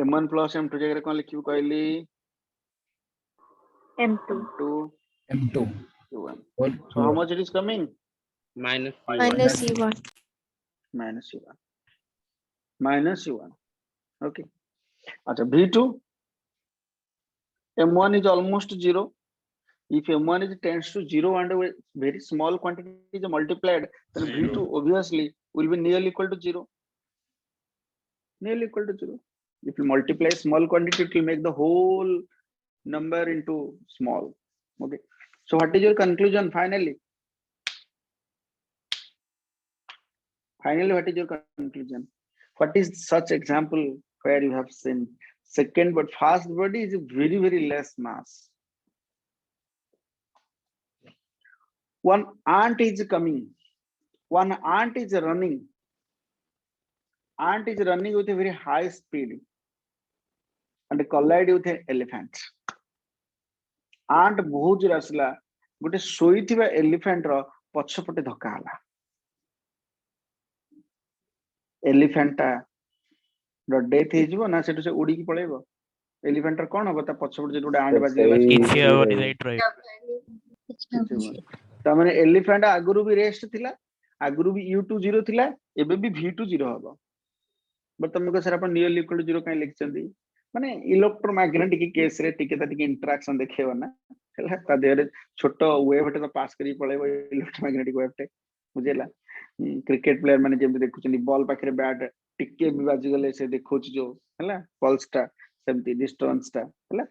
m1 plus m2 जगह कौन लिखियो कहली M2. M2. u1 Whole so how much it is coming minus minus u1. minus u1 minus u1 okay acha v2 m1 is almost 0 if m1 is tends to 0 and a very small quantity is multiplied then v2 obviously will be nearly equal to 0 nearly equal to 0 if you multiply small quantity it will make the whole number into small okay so what is your conclusion finally what is your conclusion what is such example where you have seen second but fast body is very very less mass one ant is coming one ant is running with a very high speed and collide with an elephant ant बहुत जोर आसला गोटे सोईथिबा elephant रो पछपटे धक्का हला elephant रो death हे जिवो ना सेटु से उडी की पळेबो एलिफेंट रो कोन होबो ता पछपटे जे गोटे आंट बाजी गला किछि हबनी राइट ता माने एलिफेंट आगुरु भी रेस्ट थिला आगुरु भी u2 0 थिला एबे भी v2 0 हबो बट तुमको सर अपन नियर इक्वल टू 0 काई लिखचंदी माने इलेक्ट्रोमैग्नेटिक केस रे टिके ता टिके इंटरेक्शन देखेबो ना हला ता देरे छोटो वेव हटे तो पास करी पळेबो इलेक्ट्रोमैग्नेटिक वेव टे बुझेला क्रिकेट प्लेयर माने जेम देखुचंदी बॉल पाखरे बैट टिके भी बाजी गले से देखोच जो हला पल्स टा सेमती डिस्टेंस टा हला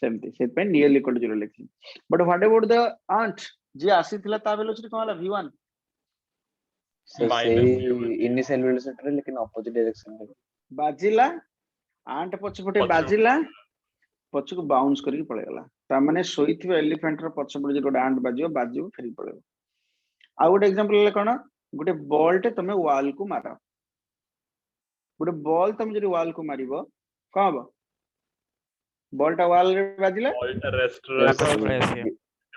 सेमती से पे नियर इक्वल टू 0 लिखी but what about the ant जे आसीथिला ता वेलोसिटी कोन हला v1 इनिशियल वेलोसिटी रे लेकिन ऑपोजिट डायरेक्शन में बाजिला आंट पछपटे बाजिला पछको बाउंस करके पळे गला ता माने सोईथिबा एलिफेंट रो पछपटे जे गोटे आंट बाजियो फेरी पळेबो आ गोटे एग्जांपल ले कोन गोटे बॉल टे तमे वॉल को मारो गोटे बॉल तमे जदी वॉल को मारिबो का हबो बॉल टा वॉल रे बाजिला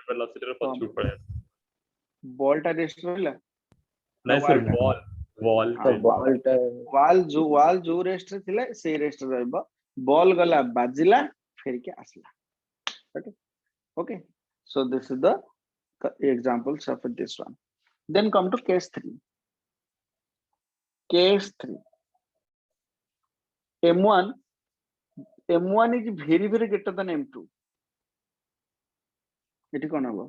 वेलोसिटी रे पछु पळे बॉल टा रेस्ट रहला नहीं सर वॉल जो रेस्ट रे थिले से रेस्ट रहबो बॉल गला बाजिला फेर के आसला okay so this is the examples of this one then come to case 3 m1 is very very greater than m2 एटी कोन हबो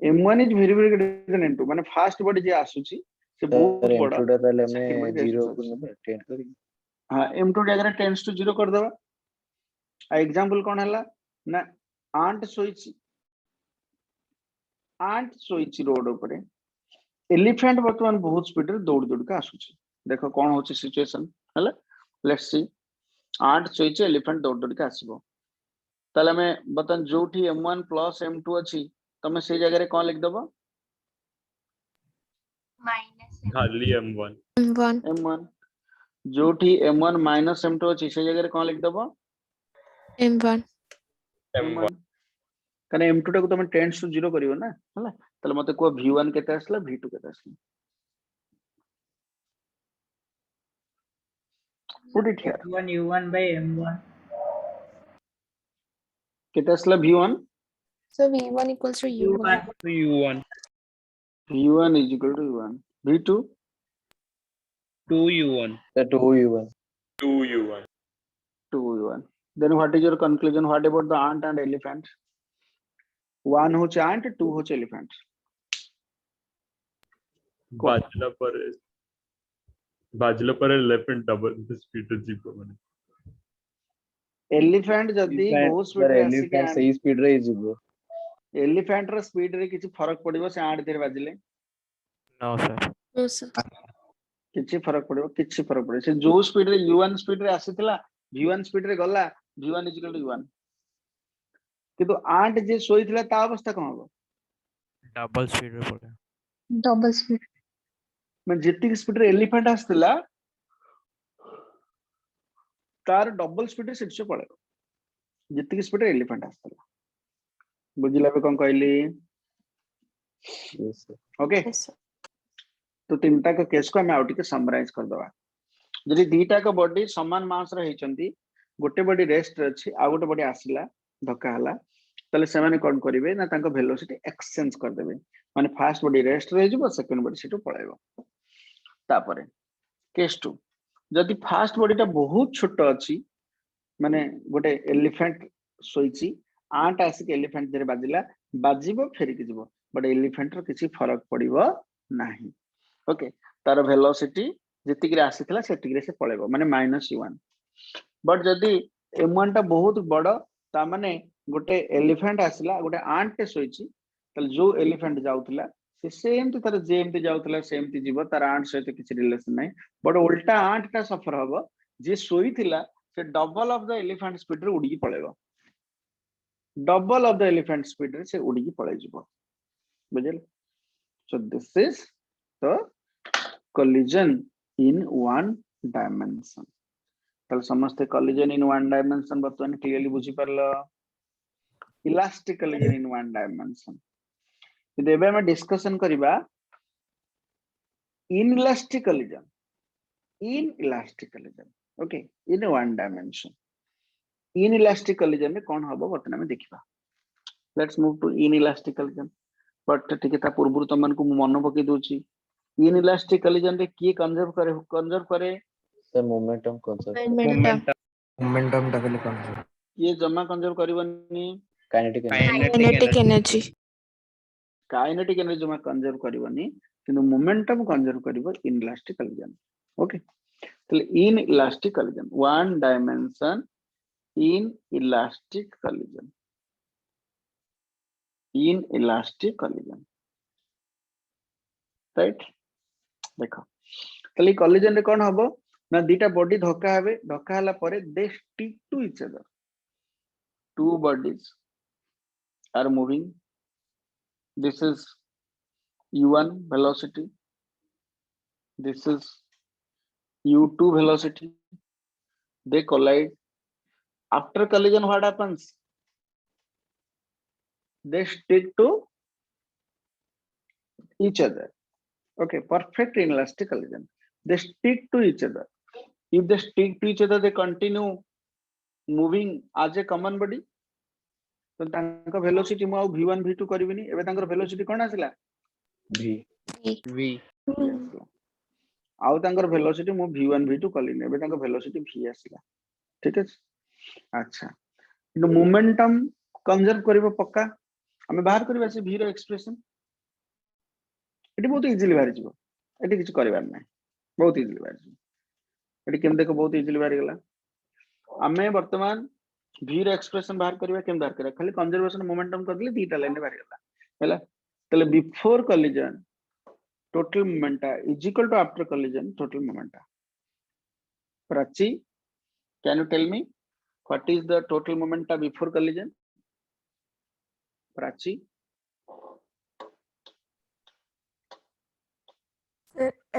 m1 is very very greater than m2 माने फास्ट बॉडी जे आसुची से बहुत बड़ा m2 ताले में 0 को ने टेंड करी हां m2 अगर टेंड्स टू 0 कर देबा आ एग्जांपल कोन हला ना आंट सोईची रोड ऊपर एलिफेंट वर्तमान बहुत स्पीड रे दौड़ दौड़ के आसुची देखो कोन होची सिचुएशन हला लेट्स सी आंट सोईची एलिफेंट दौड़ दौड़ के आसीबो ताले में बतन जोठी m1 plus m2 अछि तमे से जगह रे कोन लिख दबो minus खाली m1 जोठी m1 minus m2 अछि से जगह रे कोन लिख दबो m1 कने m2 टा को तमे टेंड्स टू 0 करियो ना हला तले मते को v1 केते आसला v2 केते आसला put it here m1 u1 by m1 केते आसला v1 so v1 equals to u1 v1 is equal to u1 v2 2u1 then what is your conclusion what about the ant and elephant one होचे ant two होचे elephant बाजला पर elephant double speed जीपो माने elephant जदी बहुत speed रे elephant सही speed रे जीवो एलिफेंट रो स्पीड रे किछि फरक पड़िबो से आंट देर बाजिले नो सर किछि फरक पड़िबो से जो स्पीड रे u1 स्पीड रे आसीतला v1 स्पीड रे गला v1 इक्वल टू u1 किंतु आंट जे सोईतला ता अवस्था कोन हो डबल स्पीड रे पड़े डबल स्पीड मैं जितनी स्पीड रे एलिफेंट आस्तला तार डबल स्पीड रे सिट पड़े जितनी स्पीड रे एलिफेंट आस्तला बुझिला पे कोन कहली ओके तो तीनटा का केस को हम आउट के समराइज कर दवा जदि दीटा का बॉडी समान मास रे हेचंती गोटे बॉडी रेस्ट अछि आ गोटे बॉडी आसिला धक्का हला तले सेमाने कोन करिवे ना तांको वेलोसिटी एक्सचेंज कर देबे माने फर्स्ट बॉडी रेस्ट रह जिवो सेकंड बॉडी सेटु पळाइबो तापरे केस 2 जदि फर्स्ट बॉडी टा बहुत छोट अछि माने गोटे एलिफेंट सोइची आठ आसिक एलिफेंट दरे बाजिला बाजिबो फेरिक जिवो बट एलिफेंट रो किछि फरक पड़िबो नाही ओके तार वेलोसिटी जति रे आसीथला सेति रे से पळेबो माने -u1 बट जदि m1 टा बहुत बड़ ता माने गोटे एलिफेंट आसिला गोटे आंट टे सोइची तले जो एलिफेंट जाउतला से सेम तो तार जेमति जाउतला सेमति जीवो तार आंट सहित किछि रिलेशन नाही बट उल्टा आंट टा सफर हबो जे सोइथिला से double of the elephant speed रे उडी पळेबो double of the elephant speed रे से उडी पळै जिवो बुझल so this is the collision in one dimension तल समस्त collision in one dimension बतवन क्लियरली बुझी परलो elastic collision in one dimension यदि एबे हम डिस्कशन करिबा inelastic collision okay in one dimension inelastic collision में कोन हबो बतन हम देखिबा let's move to inelastic collision but ठीक है ता पूर्व तमन को मन पके दोची inelastic collision रे की कंजर्व करे सर मोमेंटम कंजर्व मोमेंटम टा खाली कंजर्व ये जमा कंजर्व करबनी काइनेटिक एनर्जी काइनेटिक एनर्जी जमा कंजर्व करबनी किंतु मोमेंटम कंजर्व करबो inelastic collision ओके तो inelastic collision one dimension inelastic collision right देखो तले collision रे कोन हबो ना दीटा बॉडी धक्का हेबे धक्का हला परे they stick to each other two bodies are moving this is u1 velocity this is u2 velocity they collide after collision what happens they stick to each other okay perfect inelastic collision they stick to each other if they stick to each other they continue moving as a common body तो तांका velocity मो v1 v2 करबिनी एबे तांकर velocity कोन आसिला v आउ तांकर velocity मो v1 v2 कलिन एबे तांकर वेलोसिटी v आसिला ठीक है अच्छा तो मोमेंटम कंजर्व करबो पक्का हमें बाहर करबा से v रो एक्सप्रेशन एटी बहुत इजीली बाहर जिवो एटी किछ करबार नै बहुत इजीली बाहर जिवो एटी केम देखो बहुत इजीली बाहर गेला हमें वर्तमान v रो एक्सप्रेशन बाहर करबा केम बाहर करा खाली कंजर्वेशन मोमेंटम कर दिले दीटा लाइन बाहर गेला हैला तले before collision total momenta is equal to after collision total momenta प्राची can you tell me what is the total momenta before collision प्राची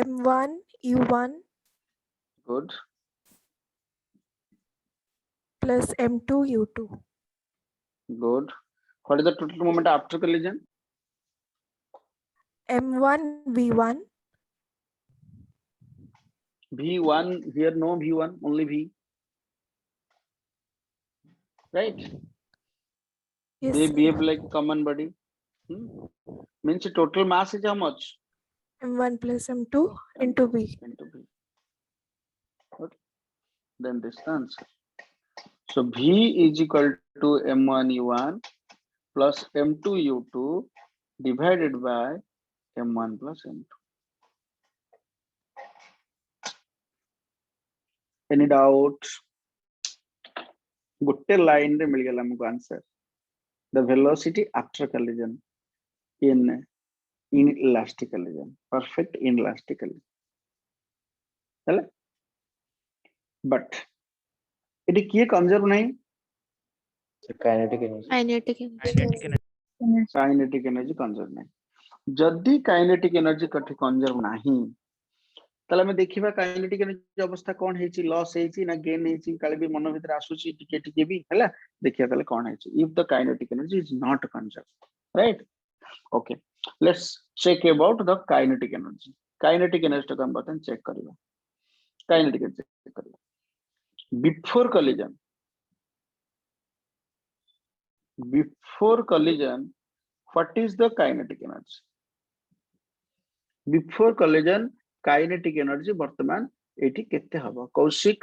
m1 u1 good plus m2 u2 good what is the total moment after collision m1 v1 v1 here no v1 only v right yes they sir. behave like common body means total mass is how much m1 plus m2 into v okay then this is the answer so v is equal to m1 u1 plus m2 u2 divided by m1 plus m2 any doubts Gutte line रे मिल गेला हमको answer the velocity after collision in inelastic collision perfect inelastic collision हैला but eighty किए conserve नहीं kinetic energy conserve नहीं जदि kinetic energy कठी conserve नहीं तले में देखिबा काइनेटिक एनर्जी अवस्था कोन हेची लॉस हेची ना गेन हेची काले भी मन भीतर आसुची टिके टिके भी हैला देखिया तले कोन हेची if the kinetic energy is not conserved right okay let's check about the kinetic energy तो हम बतन चेक करिबा काइनेटिक एनर्जी चेक करिया before collision what is the kinetic energy before collision kinetic energy वर्तमान एठी केते हबो Kaushik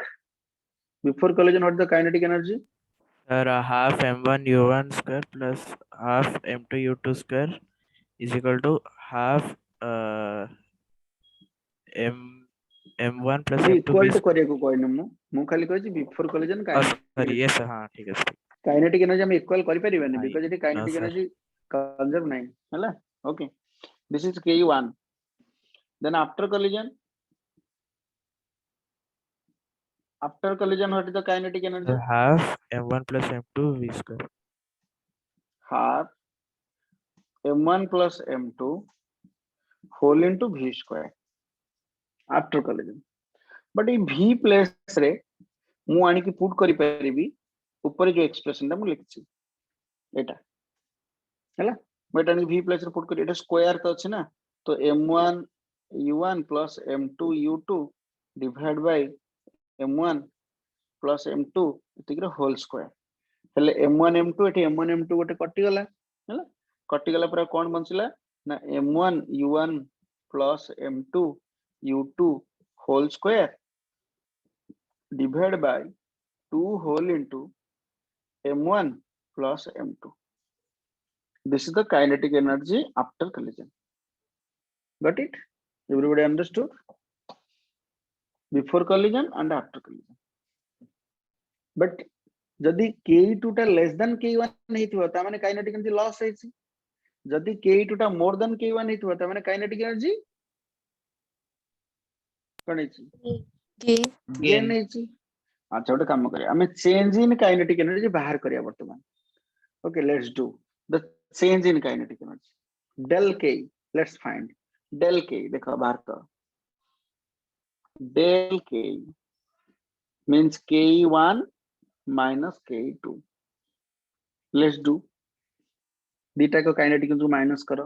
before collision what the kinetic energy Sir, half m1 u1 square plus half m2 u2 square is equal to half m m1 plus ये m2 equal b to करिया को कहनी मु खाली कहछि बिफोर कॉलिजन सॉरी यस हाँ ठीक है kinetic energy हम इक्वल करि परिबानी हाँ, because it kinetic sir. Energy conserve नहीं हला okay this is k1 then after collision what is the kinetic energy half m1 plus m2 v square half m1 plus m2 whole into v square after collision but ये v place रे मु आनी की put करि परिबी ऊपर जो expression ता मु लिखछि एटा हैला मु एटा v प्लेस रे पुट करि एटा स्क्वायर तो अछि ना तो m1 u1 plus m2 u2 divided by m1 plus m2 एतिकरा होल स्क्वायर हेले m1 m2 एठी m1 m2 गोटे कटि गला हैला कटि गला पर कोन बंचिला ना m1 u1 plus m2 u2 whole square divided by 2 whole into m1 plus m2 this is the kinetic energy after collision got it everybody understood before collision and after collision but जदि k2 टा less than k1 हेतिबो ता माने kinetic energy loss हेछि जदि k2 टा more than k1 हेतिबो ता माने kinetic energy कोन हेछि gain हेछि अच्छा ओटे काम करिया हमें चेंज इन काइनेटिक एनर्जी बाहर करिया वर्तमान okay let's do the change in kinetic energy del k let's find del k देखो बाहर कर del k means k1 minus k2 let's do दीटा को काइनेटिक एनर्जी माइनस करो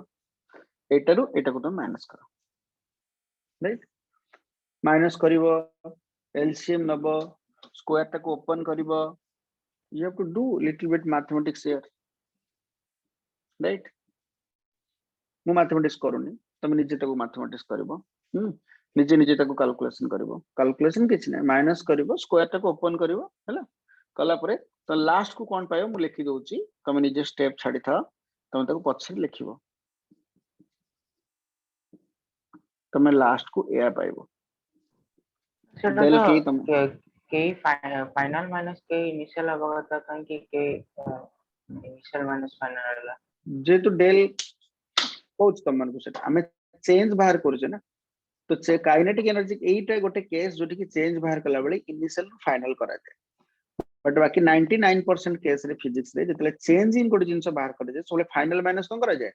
एटारू एटा को तो माइनस करो राइट माइनस करिवो एलसीएम नबो स्क्वायर टा को open करिवो you have to do little bit mathematics here right मु मैथमेटिक्स करूनी तुम निजे ताको मैथमेटिक्स करबो निजे निजे ताको कैलकुलेशन करबो कैलकुलेशन किछ नै माइनस करबो स्क्वायर टा को ओपन करबो हैला कला परे तो लास्ट को कोन पायो मु लिखि दोउची तुम निजे स्टेप छाडी था तुम ताको पछे लिखिबो तुम लास्ट को ए पाइबो del k तुम k final minus k initial अबगत कान की k इनिशियल माइनस फाइनल रहला जे तो del कोच तुम मन को सेट हमें चेंज बाहर करू ना तो चे काइनेटिक एनर्जी एटा गोटे केस जोटी की चेंज बाहर कला बेले इनिशियल फाइनल करा दे बट बाकी 99% केस रे फिजिक्स रे जतले चेंज इन गोटे जिंस बाहर कर दे सोले फाइनल माइनस कोन करा जाय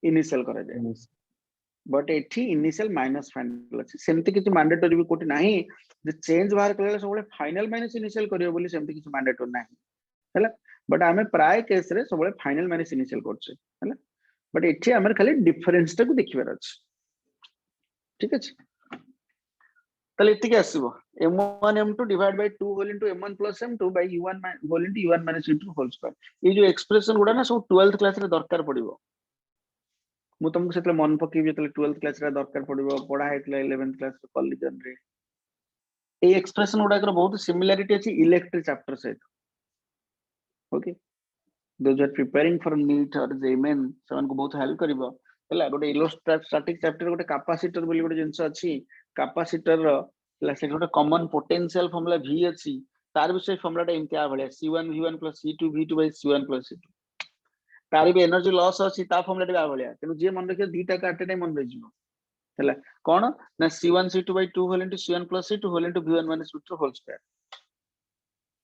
इनिशियल करा जाय बट एठी इनिशियल माइनस फाइनल अछि सेमति किछ मैंडेटरी भी कोटी नाही जे चेंज बाहर करले सोले फाइनल माइनस इनिशियल करियो बोली सेमति किछ मैंडेटरी नाही हैला बट हमें प्राय केस रे सोले फाइनल माइनस इनिशियल करछे हैला बट एठी हमर खाली डिफरेंस टा को देखिबार अछि ठीक अछि तले एतिके आसीबो m1 m2 divide by 2 whole into m1 plus m2 by u1 whole into u1 minus u2 whole square ये जो एक्सप्रेशन गुडा ना सब 12th क्लास रे दरकार पड़िबो मु तुमको सेतले मन पकी जेतले 12th क्लास रे दरकार पड़िबो पढा हेतले 11th क्लास रे कॉलेजन रे ए एक्सप्रेशन गुडा कर बहुत सिमिलरिटी अछि इलेक्ट्रिक चैप्टर सहित okay those are preparing for NEET or JEEMEN seven को बहुत हेल्प करिवो हला गोटे इलेक्ट्रोस्टैटिक चैप्टर गोटे कैपेसिटर बोली गोटे जिंस अछि कैपेसिटर रो हला से गोटे कॉमन पोटेंशियल फार्मूला v अछि तार विषय फार्मूला टा इनते आ भले c1 v1 c2 v2 c1 c2 तार भी एनर्जी लॉस अछि ता फार्मूला टा आ भले तेनु जे मन रखे दीटा का एट टाइम मन रहिजो हला कोन ना c1 c2 2 whole into c1 c2 whole into v1 v2 whole square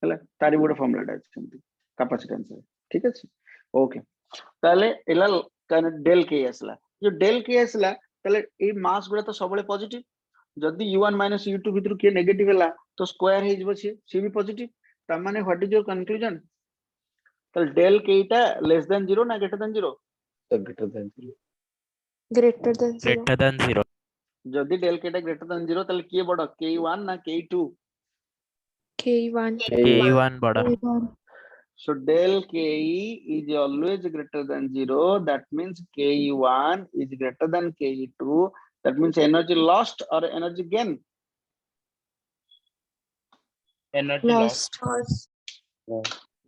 हला तार गोटे फार्मूला टा अछि कैपेसिटेंस ठीक अछि ओके ताले एला डेल के आसला जो डेल के आसला ताले ए मास गुडा तो सबले पॉजिटिव जदी u1 u2 भितर के नेगेटिव हला तो स्क्वायर हे जबो सी भी पॉजिटिव त माने व्हाट इज योर कंक्लूजन ताले डेल के टा लेस देन 0 ना greater than 0 greater than 0 greater than 0 जदि del k टा greater than 0 ताले किए बड़ k1 ना k2? K1. K1 बड़ा. So del ke is always greater than 0. That means ke1 is greater than ke2. That means energy lost or energy gain? Energy lost.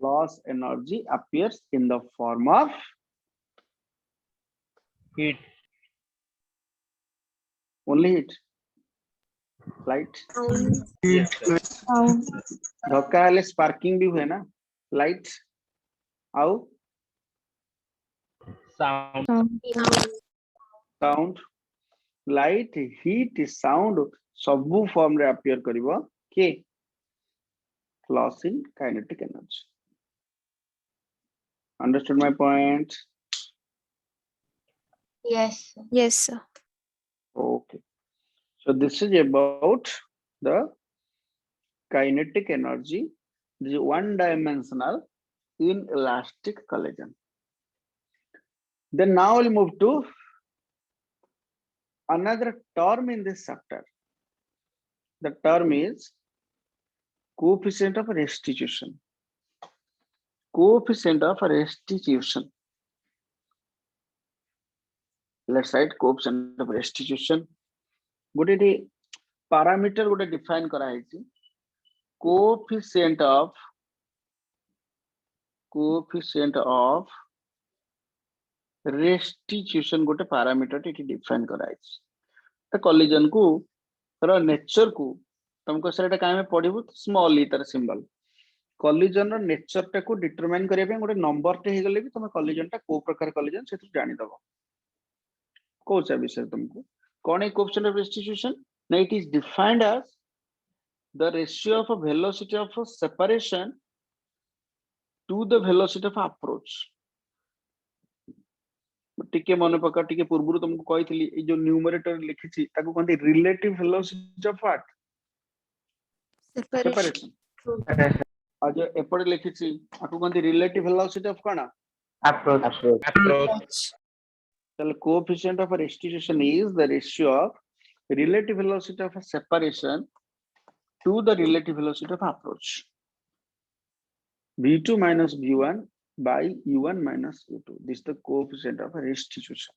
Loss energy appears in the form of Heat. only heat. Light. Yes, sir. धक्का हेले sparking भी हुए ना light आउ Sound. Sound light heat sound सबू form रे appear करिवो के loss in kinetic energy understood my point Yes. Yes, sir. okay so this is about the kinetic energy this is one dimensional inelastic collision then now we'll move to another term in this chapter. The term is coefficient of restitution. Coefficient of restitution. Let's write coefficient of restitution. Good idea. Parameter would define kara hai. Coefficient of restitution gote parameter T define करा है तो collision को तर nature को तुमको sir एटा काहे में पढिबो small ई तर सिंबल collision रो nature टा को determine करिया पे गोटे नंबर टे हे गले भी तुम collision टा को प्रकार collision से तू जानि दबो को चा विषय तुमको कौन है coefficient of restitution ना it is defined as the ratio of velocity of separation to the velocity of approach टिके मन पका टिके पूर्वरु तुमको कहितली ए जो न्यूमरेटर लिखिछि ताको कहते relative velocity of what separation आज एपड लिखिछि ताको कहते रिलेटिव वेलोसिटी ऑफ कोना Approach. तले coefficient of restitution is the ratio of relative velocity of a separation to the relative velocity of approach v2 minus v1 by u1 minus u2 this is the coefficient of restitution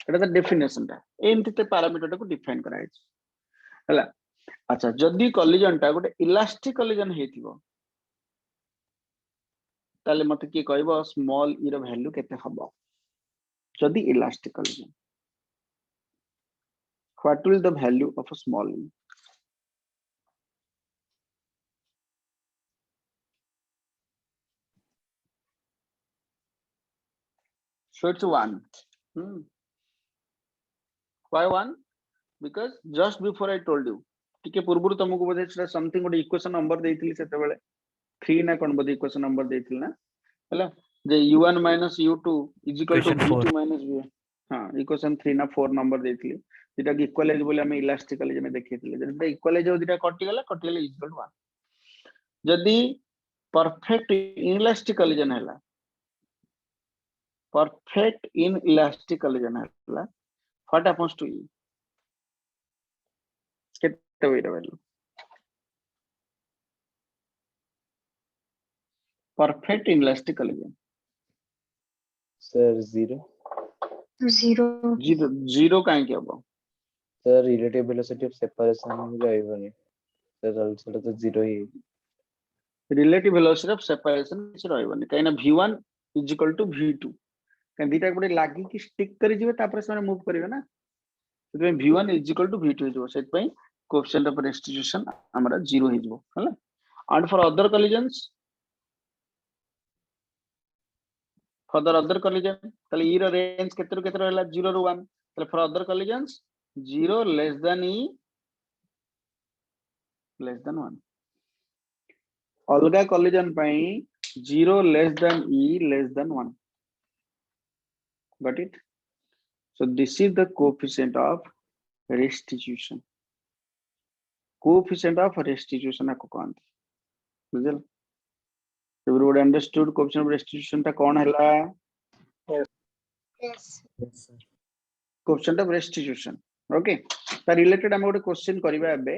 এটা the definition টা एमति ते parameter टा को define करा है हला अच्छा जदी collision टा गोटे इलास्टिक collision हेतिबो ताले मते की कहबो स्मॉल ई रो वैल्यू केते हबो जदी elastic collision what will the value of a small e so it's 1 why 1 because just before I told you टिके पूर्वरु तुमको बोले छला समथिंग गोटे इक्वेशन नंबर देइथिली सेते बेले 3 ना कोन बोले इक्वेशन नंबर देइथिल ना हला जे u1 minus u2 is equal to v2 minus v हां इक्वेशन 3 ना 4 नंबर देइथिली जेटा कि इक्वलाइज बोले हम इलास्टिकली जे में देखिथिले जेटा इक्वलाइज हो जेटा कटि गेला इज इक्वल टू 1 जदी परफेक्ट इनइलास्टिक collision हैला perfect inelastic collision हैला what happens to e केते wait value perfect inelastic collision sir 0 zero काहे के हबो sir relative velocity of separation रहइबनी sir also तो 0 ही relative velocity of separation से रहइबनी काहे ना v1 is equal to v2 काहे दीटा गोटे लागी कि स्टिक करि जिवे तापर से मूव करिवे ना सेते v1 is equal to v2 हिजो सेते पई coefficient of restitution हमरा 0 हिजो हला and for other collisions तले e रो रेंज केते रो रहला 0 रो 1 तले for other collisions 0 less than e less than 1 अलगा collision पई 0 less than e less than 1 got it so this is the coefficient of restitution आपको कौन बुझल everybody understood coefficient of restitution ता कौन हैला Yes. coefficient of restitution okay ता related हम गोटे क्वेश्चन करबा एबे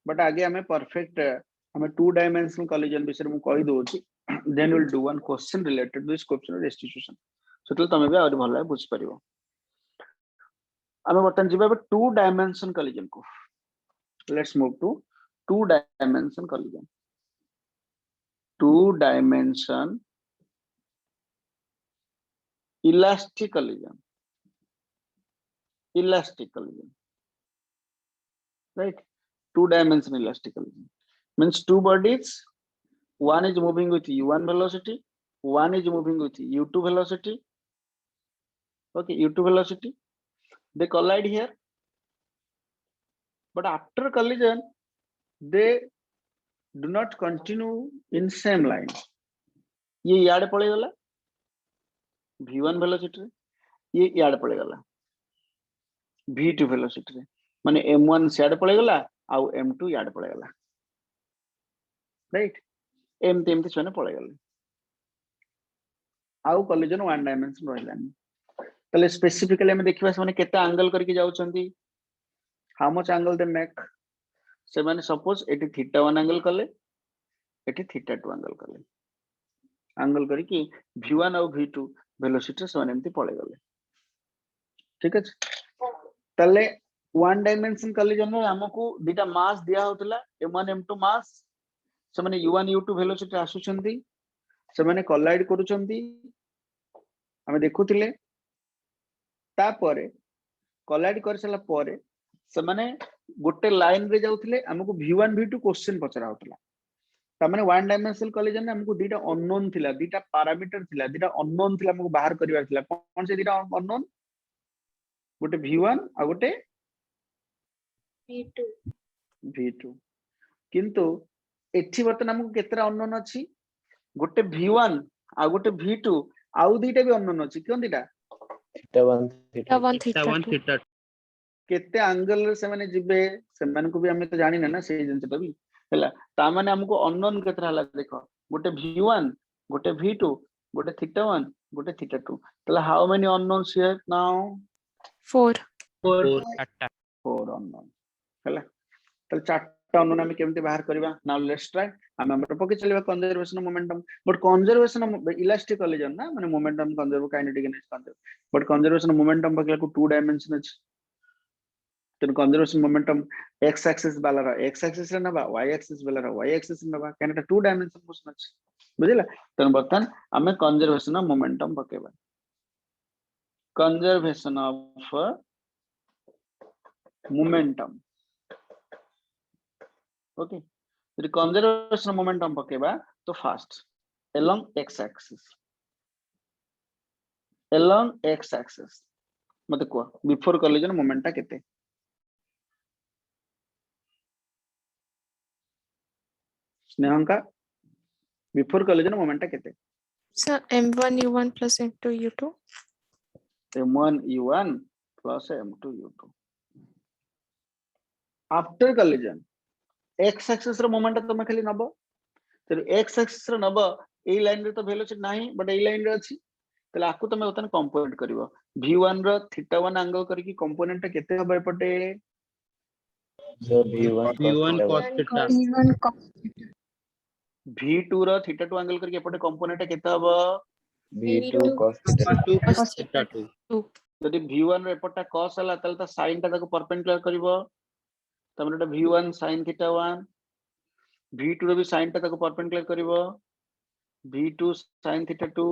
बट आगे हमें परफेक्ट हमें 2 डायमेंशनल कोलिजन विषय मु कहि दोछि then will do one question related to this question restitution सेटल तमे भी और भल्ला बुझ परिबो हमें बर्तन जिबा 2 डायमेंशन कोलिजन को let's move to 2 dimension collision 2 dimension elastic collision right 2 dimensional elastic collision means two bodies one is moving with u1 velocity one is moving with u2 velocity okay u2 velocity they collide here but after collision they do not continue in same line ये याड पळे गला v1 velocity ये याड पळे गला v2 velocity माने m1 सियाड पळे गला आ m2 याड पळे गला राइट एमती छने पळे गले आउ कोलिजन वन डायमेंशन रहलानी तले स्पेसिफिकली हम देखिबा से माने केते एंगल करके जाउछंती how much angle they make से माने सपोज एटी θ1 एंगल कले एटी θ2 एंगल कले एंगल करके v1 और v2 वेलोसिटी से माने एमती पळे गले ठीक अछि तले वन डायमेंशन कोलिजन में हमकु दुटा मास दिया होतला m1 m2 मास से माने u1 u2 वेलोसिटी आसुछंती से माने कोलाइड करूछंती हमें देखुथिले तापरे कोलाइड कर सला परे से माने गोटे लाइन रे जाउथिले हमकु v1 v2 क्वेश्चन पचरा होतला ता माने वन डायमेंशनल कोलिजन में हमकु दुटा अननोन थिला दुटा पैरामीटर थिला दुटा अननोन थिला हमकु बाहर करिवार थिला कोन से दुटा अननोन गोटे v1 आ गोटे v2 किंतु एठी बर्तन हमकु केतरा अननोन अछि गोटे v1 आ गोटे v2 आउ दुटा भी अननोन अछि कोन दुटा θ1 θ2 केते एंगल से माने जिबे से माने को भी हमें तो जानि ना से जिंस तो भी हला ता माने हमको अननोन केतरा हला देखो गोटे v1 गोटे v2 गोटे θ1 गोटे θ2 तला how many unknowns here now 4 4 unknown हला तल चारटा अननोन हम केमते बाहर करबा नाउ लेट्स ट्राई हम हमर पके चलेबा conservation momentum but conservation elastic collision ना माने momentum conserve kinetic energy conserve but conservation momentum बकला को 2 डायमेंशन अछि तो कंजर्वेशन मोमेंटम x एक्सिस वाला x एक्सिस रे नबा y एक्सिस वाला y एक्सिस रे नबा कैनेटा 2 डायमेंशन मोशन अछि बुझिला तो बर्तन हमें कंजर्वेशन ऑफ मोमेंटम पकेबा कंजर्वेशन ऑफ मोमेंटम ओके यदि कंजर्वेशन मोमेंटम पकेबा तो फास्ट along x axis मते को बिफोर कोलिजन मोमेंटा केते स्नेहंका बिफोर कोलिजन मोमेंटा केते sir m1 u1 plus m2 u2 m1 u1 plus m2 u2 after collision x axis रो momenta तमे खाली नबो तो x एक्सिस रो नबो ए लाइन रे तो वेलोसिटी नाही बट ए लाइन रे अछि तले आकु तमे उतन कंपोनेंट करिवो v1 रो θ1 एंगल करके कंपोनेंट केते होबे पटे v1 cos theta v2 रो θ2 एंगल करके पटे कंपोनेंट केते होबो v2 cos theta 2 यदि v1 रो एपटा cos हला तले त sin ता को परपेंडिकुलर करिवो तमरे v1 sin θ1 v2 रो भी sin ता को परपेंडिकुलर करिवो v2 sin θ2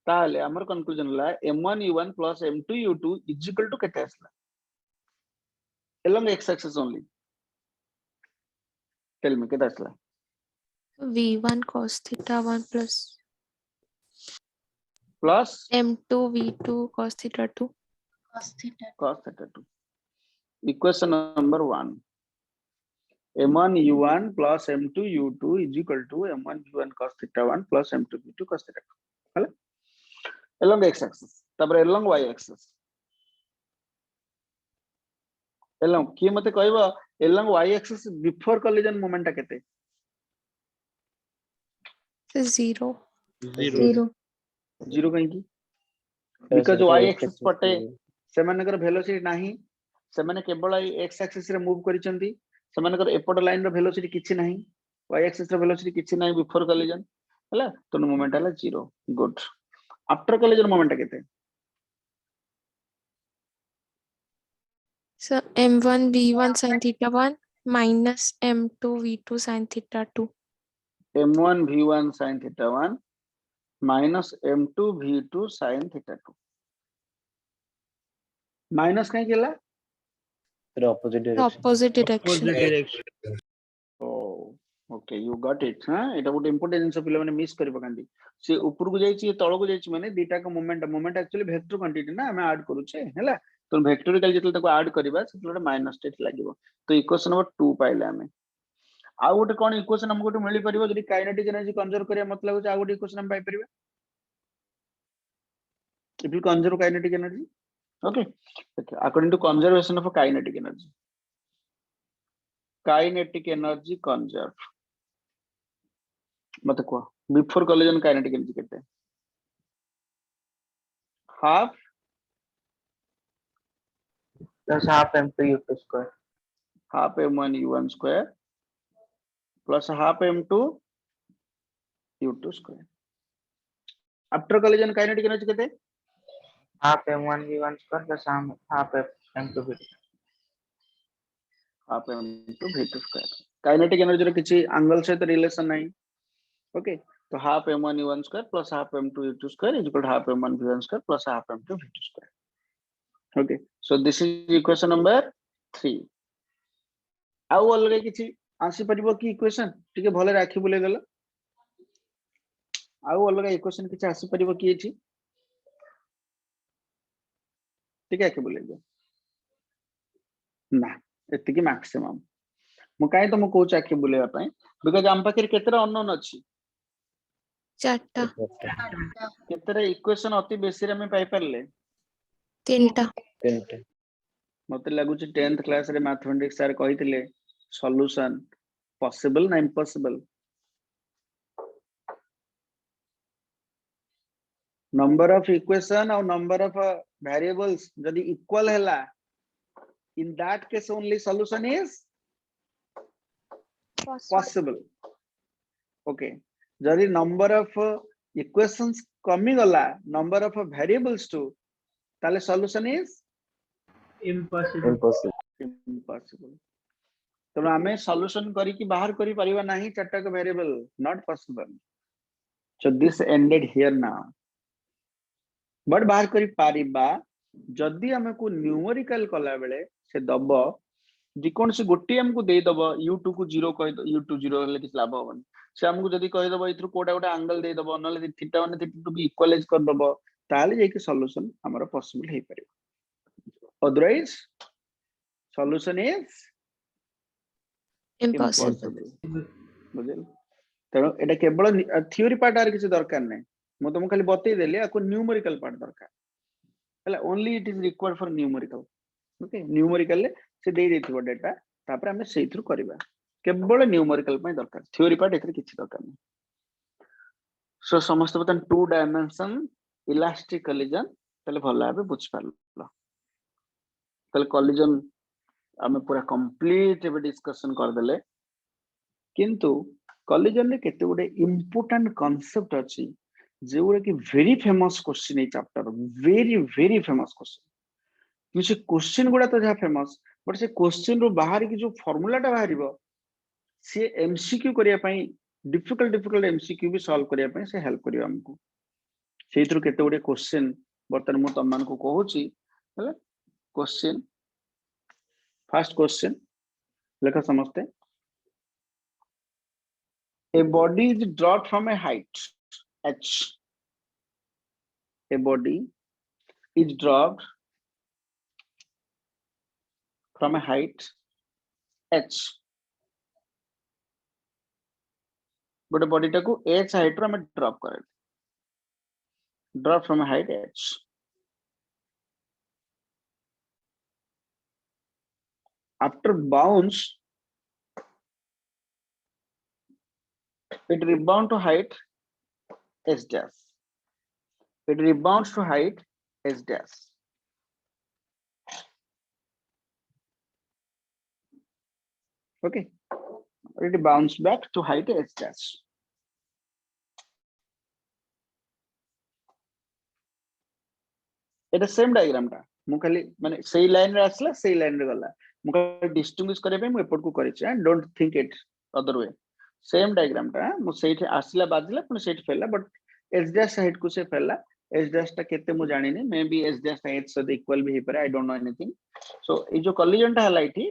ताले हमर conclusion La m1 u1 plus m2 u2 is equal to केते आसला along x axis only tell me केते आसला v1 cos theta 1 plus m2 v2 cos theta 2 cos theta 2 equation number 1 m1 u1 plus m2 u2 is equal to m1 v1 cos theta 1 plus m2 v2 cos theta 2 हला along x axis तबरे along y axis along की मते कहबो along y axis before collision moment केते 0 0 कहीं की because y axis पटे सेमानकर velocity नाही सेमाने केवल एक्स एक्सिस रे मूव करिसंती सेमानकर एपट लाइन रो वेलोसिटी किछि नाही y एक्सिस रो वेलोसिटी किछि नाही बिफोर कोलिजन हला तो मोमेंट हला 0 गुड आफ्टर कोलिजन मोमेंट केते So m1 v1 sin theta 1 minus m2 v2 sin theta 2. m1 v1 sin theta 1 minus m2 v2 sin theta 2 minus कहीं केला opposite direction. Opposite direction. Okay you got it हां एटा बहुत important जिंस पिले माने miss करि पकांदी से ऊपर को जाई छी तळ को जाई छी माने दीटा का मोमेंट एक्चुअली वेक्टर क्वांटिटी ना हमें ऐड करू छे हैला तो वेक्टोरियल जेतल तको ऐड करबा सेतल माइनस टेट लागिवो तो इक्वेशन नंबर 2 पाइले हमें आ गोटे कोन इक्वेशन हमको मिली परिबो जदी काइनेटिक एनर्जी कंजर्व करिया मतलब होचे आ गोटे इक्वेशन हम पाइ परिबा if you conserve kinetic energy okay according to conservation of kinetic energy conserve मत को बिफोर कोलिजन काइनेटिक एनर्जी केते half plus half m2 u2 square half m1 u1 square plus half m2 u2 square after collision kinetic energy केते half m1 v1 square plus half m2 v2 half m2 v2 square kinetic energy रो किछि angle से तो relation नहीं okay तो half m1 u1 square plus half m2 u2 square is equal to half m1 v1 square plus half m2 v2 square okay so this is equation number 3 आउ अलग किछि आसी परिबो की इक्वेशन ठीक है भले राखी बुले गला आउ अलग इक्वेशन किछि आसी परिबो की एछि ठीक है के बोले ना एति की मैक्सिमम मु काई तो मु को चाखी बुलेवा पई बिकॉज़ हम पाखर केतरा अननोन अछि 4टा केतरा इक्वेशन अति बेसी रे हम पाई परले 3टा मते लागु छि 10th क्लास रे मैथमेटिक्स सर कहितले सॉल्यूशन पॉसिबल ना इम्पॉसिबल नंबर ऑफ इक्वेशन और नंबर ऑफ वेरिएबल्स यदि इक्वल हैला in that case only solution is possible okay जदि number of equations कमी गला number of variables to ताले solution is impossible तो हमें solution करी की बाहर करी परिबा नहीं चारटा का variable not possible so this ended here now but बाहर करी परिबा जदि हमें को न्यूमेरिकल कला बेले से दब जिकोन से गोटी हमको दे दब u2 को 0 कहि u2 0 ले किछ लाभ होबन से हमको जदि कहि दब इथु कोडा गोटा एंगल दे दब नले थीटा माने थीटा टू भी इक्वलाइज कर दब ताले जे कि सॉल्यूशन हमर पॉसिबल हे परिबो अदरवाइज सॉल्यूशन इज impossible बुझल त एटा केवल थ्योरी पार्ट आर किछ दरकार नै मो तुम खाली बतै देले आको न्यूमेरिकल पार्ट दरकार हला only it is required for numerical okay numerical ले से दे देथिबो डाटा तापर हमें सेहि थ्रू करबा केवल न्यूमेरिकल पय दरकार थ्योरी पार्ट एथरे किछि दरकार नै सो समस्त बतन 2 डायमेंशन इलास्टिक कोलिजन तले भला भाबे बुझ पारलो तले कोलिजन हमें पूरा कंप्लीट एबे डिस्कशन कर देले किंतु कोलिजन रे केते गुडे इंपोर्टेंट कांसेप्ट अछि जेउरे कि वेरी फेमस क्वेश्चन ए चैप्टर वेरी फेमस क्वेश्चन किसी क्वेश्चन गुडा तो जा फेमस बट से क्वेश्चन रो बाहर की जो फार्मूला टा बाहरिबो से एमसीक्यू करिया पई डिफिकल्ट एमसीक्यू भी सॉल्व करिया पई से हेल्प करियो हमको सेहितरो केते गुडे क्वेश्चन बर्तन मु तमन को कहूची हला क्वेश्चन फर्स्ट क्वेश्चन लेखा समझते a body is dropped from a height h a body is dropped from a height h गोटे बॉडी टाको h हाइट रो हमें ड्रॉप करे drop from a height h after bounce it rebound to height s dash it rebounds to height s dash Okay, it bounce back to height h dash. এটা same ডায়াগ্রামটা ମୁଁ ଖାଲି ମାନେ ସେଇ line ରେ ଆସିଲା ସେଇ ଲାଇନ ରେ ଗଲା ମୁଁ ଖାଲି ଡିଷ୍ଟିଂଗୁଇଶ କରିବା ପାଇଁ ମୁଁ ଏପଟକୁ କରିଛି don't think it other way same डायग्रामटा ମୁଁ ସେଇଠି ଆସିଲା ବାଜିଲା ପୁଣି ସେଇଠି ଫେରଲା ବଟ h dash ହାଇଟ କୁ ସେ ଫେରଲା h dash ଟା କେତେ ମୁଁ ଜାଣିନି मे बी h dash ଟା h ସହିତ इक्वल भी ହେଇପାରେ I don't know anything so এই जो collision ଟା ହେଲା ଏଠି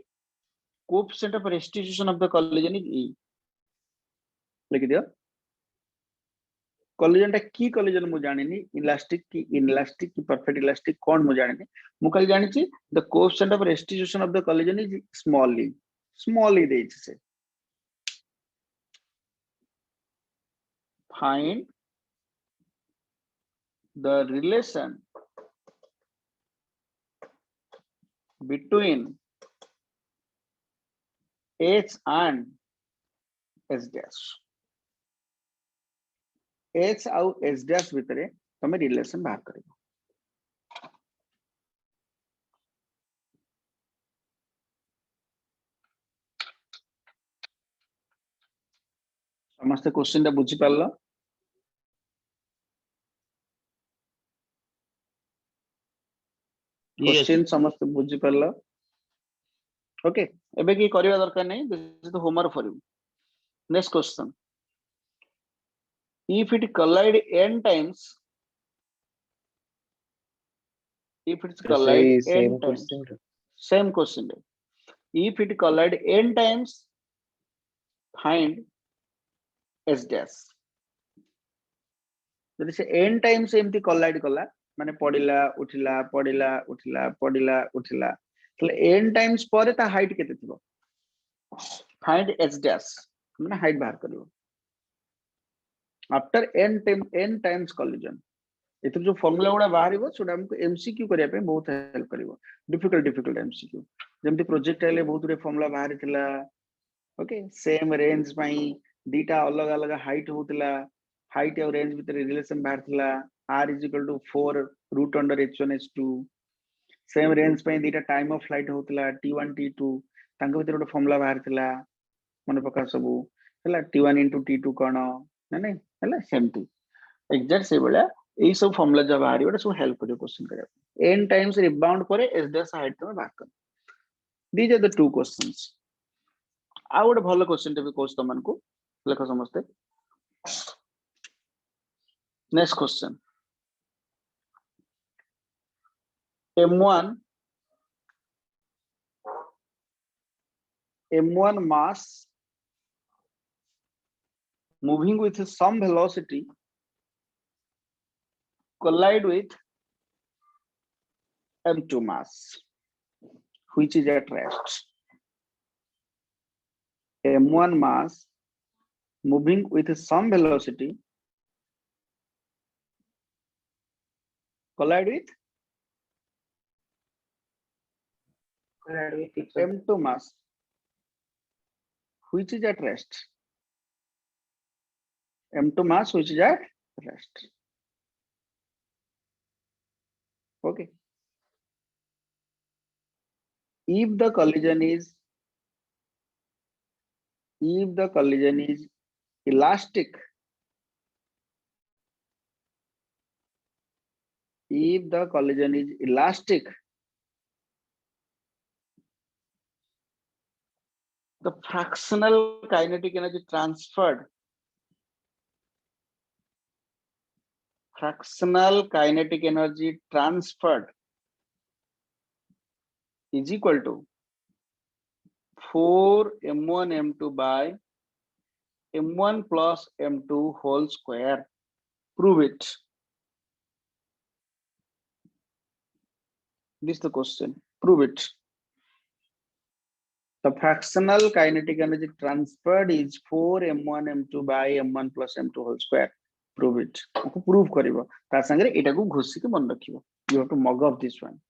coefficient of restitution of the collision is e लिख दियो collision टा की collision मु जानिनी इलास्टिक की इनलास्टिक की परफेक्ट इलास्टिक कौन मु जानिनी मु खाली जानिची the coefficient of restitution of the collision is small e देछि से find the relation between h and s dash h आउ s dash भितरे तमे रिलेशन बाहर करियो समस्त क्वेश्चन टा बुझी पारलो क्वेश्चन समस्त बुझी पारलो ओके एबे की करिवा दरकार नहीं this is the homework for you next question if it collide n times if it's collide n times same question if it collide n times find s dash जदि से n times एमती collide कला माने पडिला उठिला पडिला उठिला पडिला उठिला तले n times परे ता height केते थिबो find s dash माने हाइट बाहर करिवो आफ्टर n times collision इथु जो फार्मूला गुडा बाहरिबो सुडा हमको एमसीक्यू करिया पे बहुत हेल्प करिवो डिफिकल्ट एमसीक्यू जेमति प्रोजेक्ट आले बहुत रे फार्मूला बाहर थिला ओके सेम रेंज पई दीटा अलग अलग हाइट होतला हाइट और रेंज भीतर रिलेशन बाहर थिला r = 4 root under h1 h2 same range पई दीटा टाइम ऑफ फ्लाइट होतला t1 t2 तांको भीतर ଗୋଟେ फार्मूला बाहर थिला मन पका सबु हला t1 * t2 कोन ना हला सेमती एग्जैक्ट से बळा एई सब फार्मूला जब आ रही सब हेल्प करियो क्वेश्चन करिया n टाइम्स रिबाउंड करे s dash हाइट तमे बाहर कर these are the two questions आ गोटे भलो क्वेश्चन टे भी कोस तमन को लेखो समझते next question m1 mass moving with some velocity collide with m2 mass which is at rest m1 mass moving with some velocity collide with m2 mass which is at rest m2 mass which is at rest okay if the collision is elastic if the collision is elastic the fractional kinetic energy transferred is equal to 4 m1 m2 by m1 plus m2 whole square. Prove it. This is the question. Prove it. The fractional kinetic energy transferred is 4 m1 m2 by m1 plus m2 whole square. Prove it. आपको prove करिवो ता संगे एटा को घोषि के मन रखिवो. You have to mug up this one.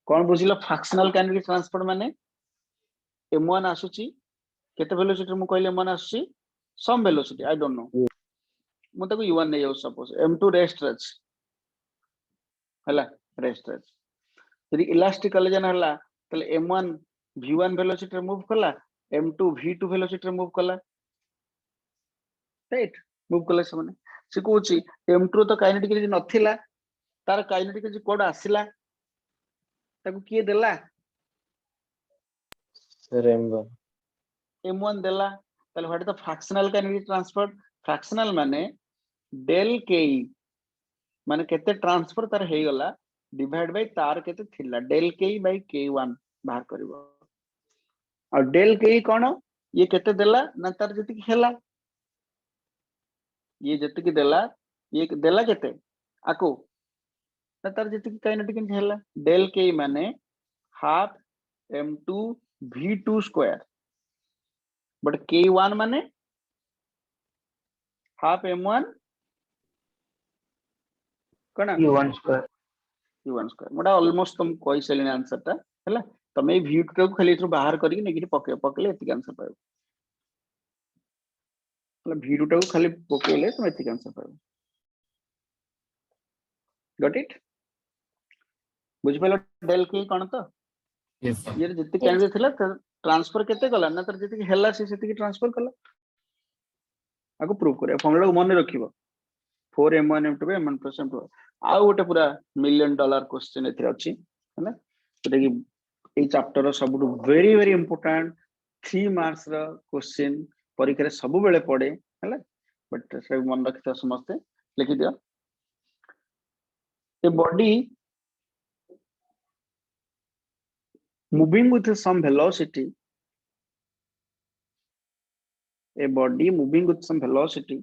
कौन बुझिलो fractional kinetic transfer माने m1 आसुची केते वेलोसिटी मु कहले m1 आसुची some velocity I don't know मु ताको u1 नै जाउ सपोज m2 रेस्ट रच हला रेस्ट रच यदि इलास्टिक कोलिजन हला तले m1 v1 वेलोसिटी मूव करला m2 v2 velocity रे मूव कला राइट मूव कला से माने से कहूची m2 तो काइनेटिक एनर्जी नथिला तार काइनेटिक एनर्जी कोड आसिला ताको किए देला सर M1 m1 देला ताले what is the fractional kinetic transfer fractional माने डेल के माने केते ट्रांसफर तार हे गला डिवाइड बाय तार केते थिला डेल के बाय k1 बाहर करबो और डेल के कोन ये केते देला ना तार जति हेला ये जति की देला ये देला केते आको ना तार जति की काइनेटिक एनर्जी हेला डेल के माने half m2 v2 square but k1 माने हाफ m1 कोना u1 स्क्वायर u1 स्क्वायर मोटा ऑलमोस्ट तुम कोई सेलिन आंसर ता हैला तमे v2 को खाली इथरो बाहर करी नेगिटिव पकले एतिक आंसर पायो मतलब v2 को खाली पकले तुम एतिक आंसर पायो गॉट इट बुझ पालो डेल के कोन तो Yes, sir. ये जति कैंडिडेट थिला ट्रांसफर केते गला ना तर जति हेला से सेति की ट्रांसफर कला आको प्रूव करे फॉर्मूला को मन रखिबो 4m1 m2 m1 plus m2 आ गोटे पूरा $1 million क्वेश्चन एथिरा अछि हैना जेटा कि ए चैप्टर सब वेरी वेरी इंपोर्टेंट 3 मार्क्स रा क्वेश्चन परीक्षा रे सब बेले पड़े हैला बट से मन रखिता समस्त लिखि दियो a body moving with some velocity a body moving with some velocity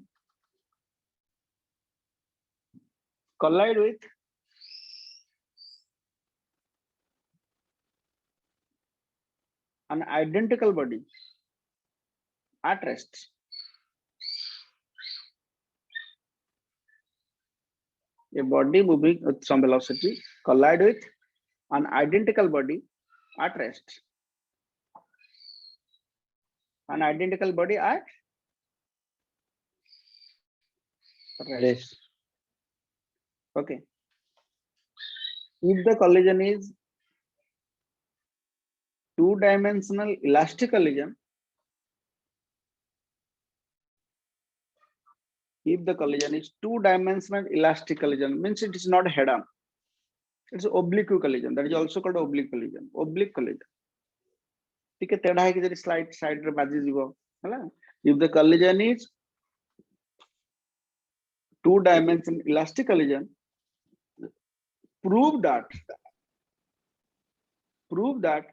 collide with an identical body at rest a body moving with some velocity collide with an identical body at rest an identical body at rest okay if the collision is two-dimensional elastic collision if the collision is two-dimensional elastic collision means it is not head on it's oblique collision that is also called oblique collision ठीक है टेढ़ा है कि जरी side रे बाजी जीवो हला if the collision is two-dimensional elastic collision prove that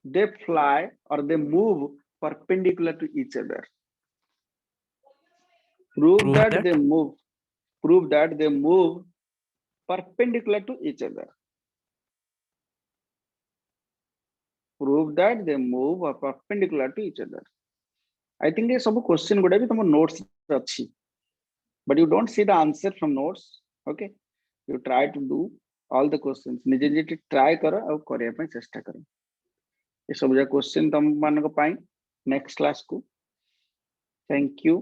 they fly or they move perpendicular to each other prove that they move perpendicular to each other prove that they move perpendicular to each other I think ये सब question गुडा भी तुम notes अच्छी but you don't see the answer from notes okay you try to do all the questions निजे निजे try करो और करिया पे चेष्टा करो ये सब जो क्वेश्चन तुम मान को पाई नेक्स्ट क्लास को थैंक यू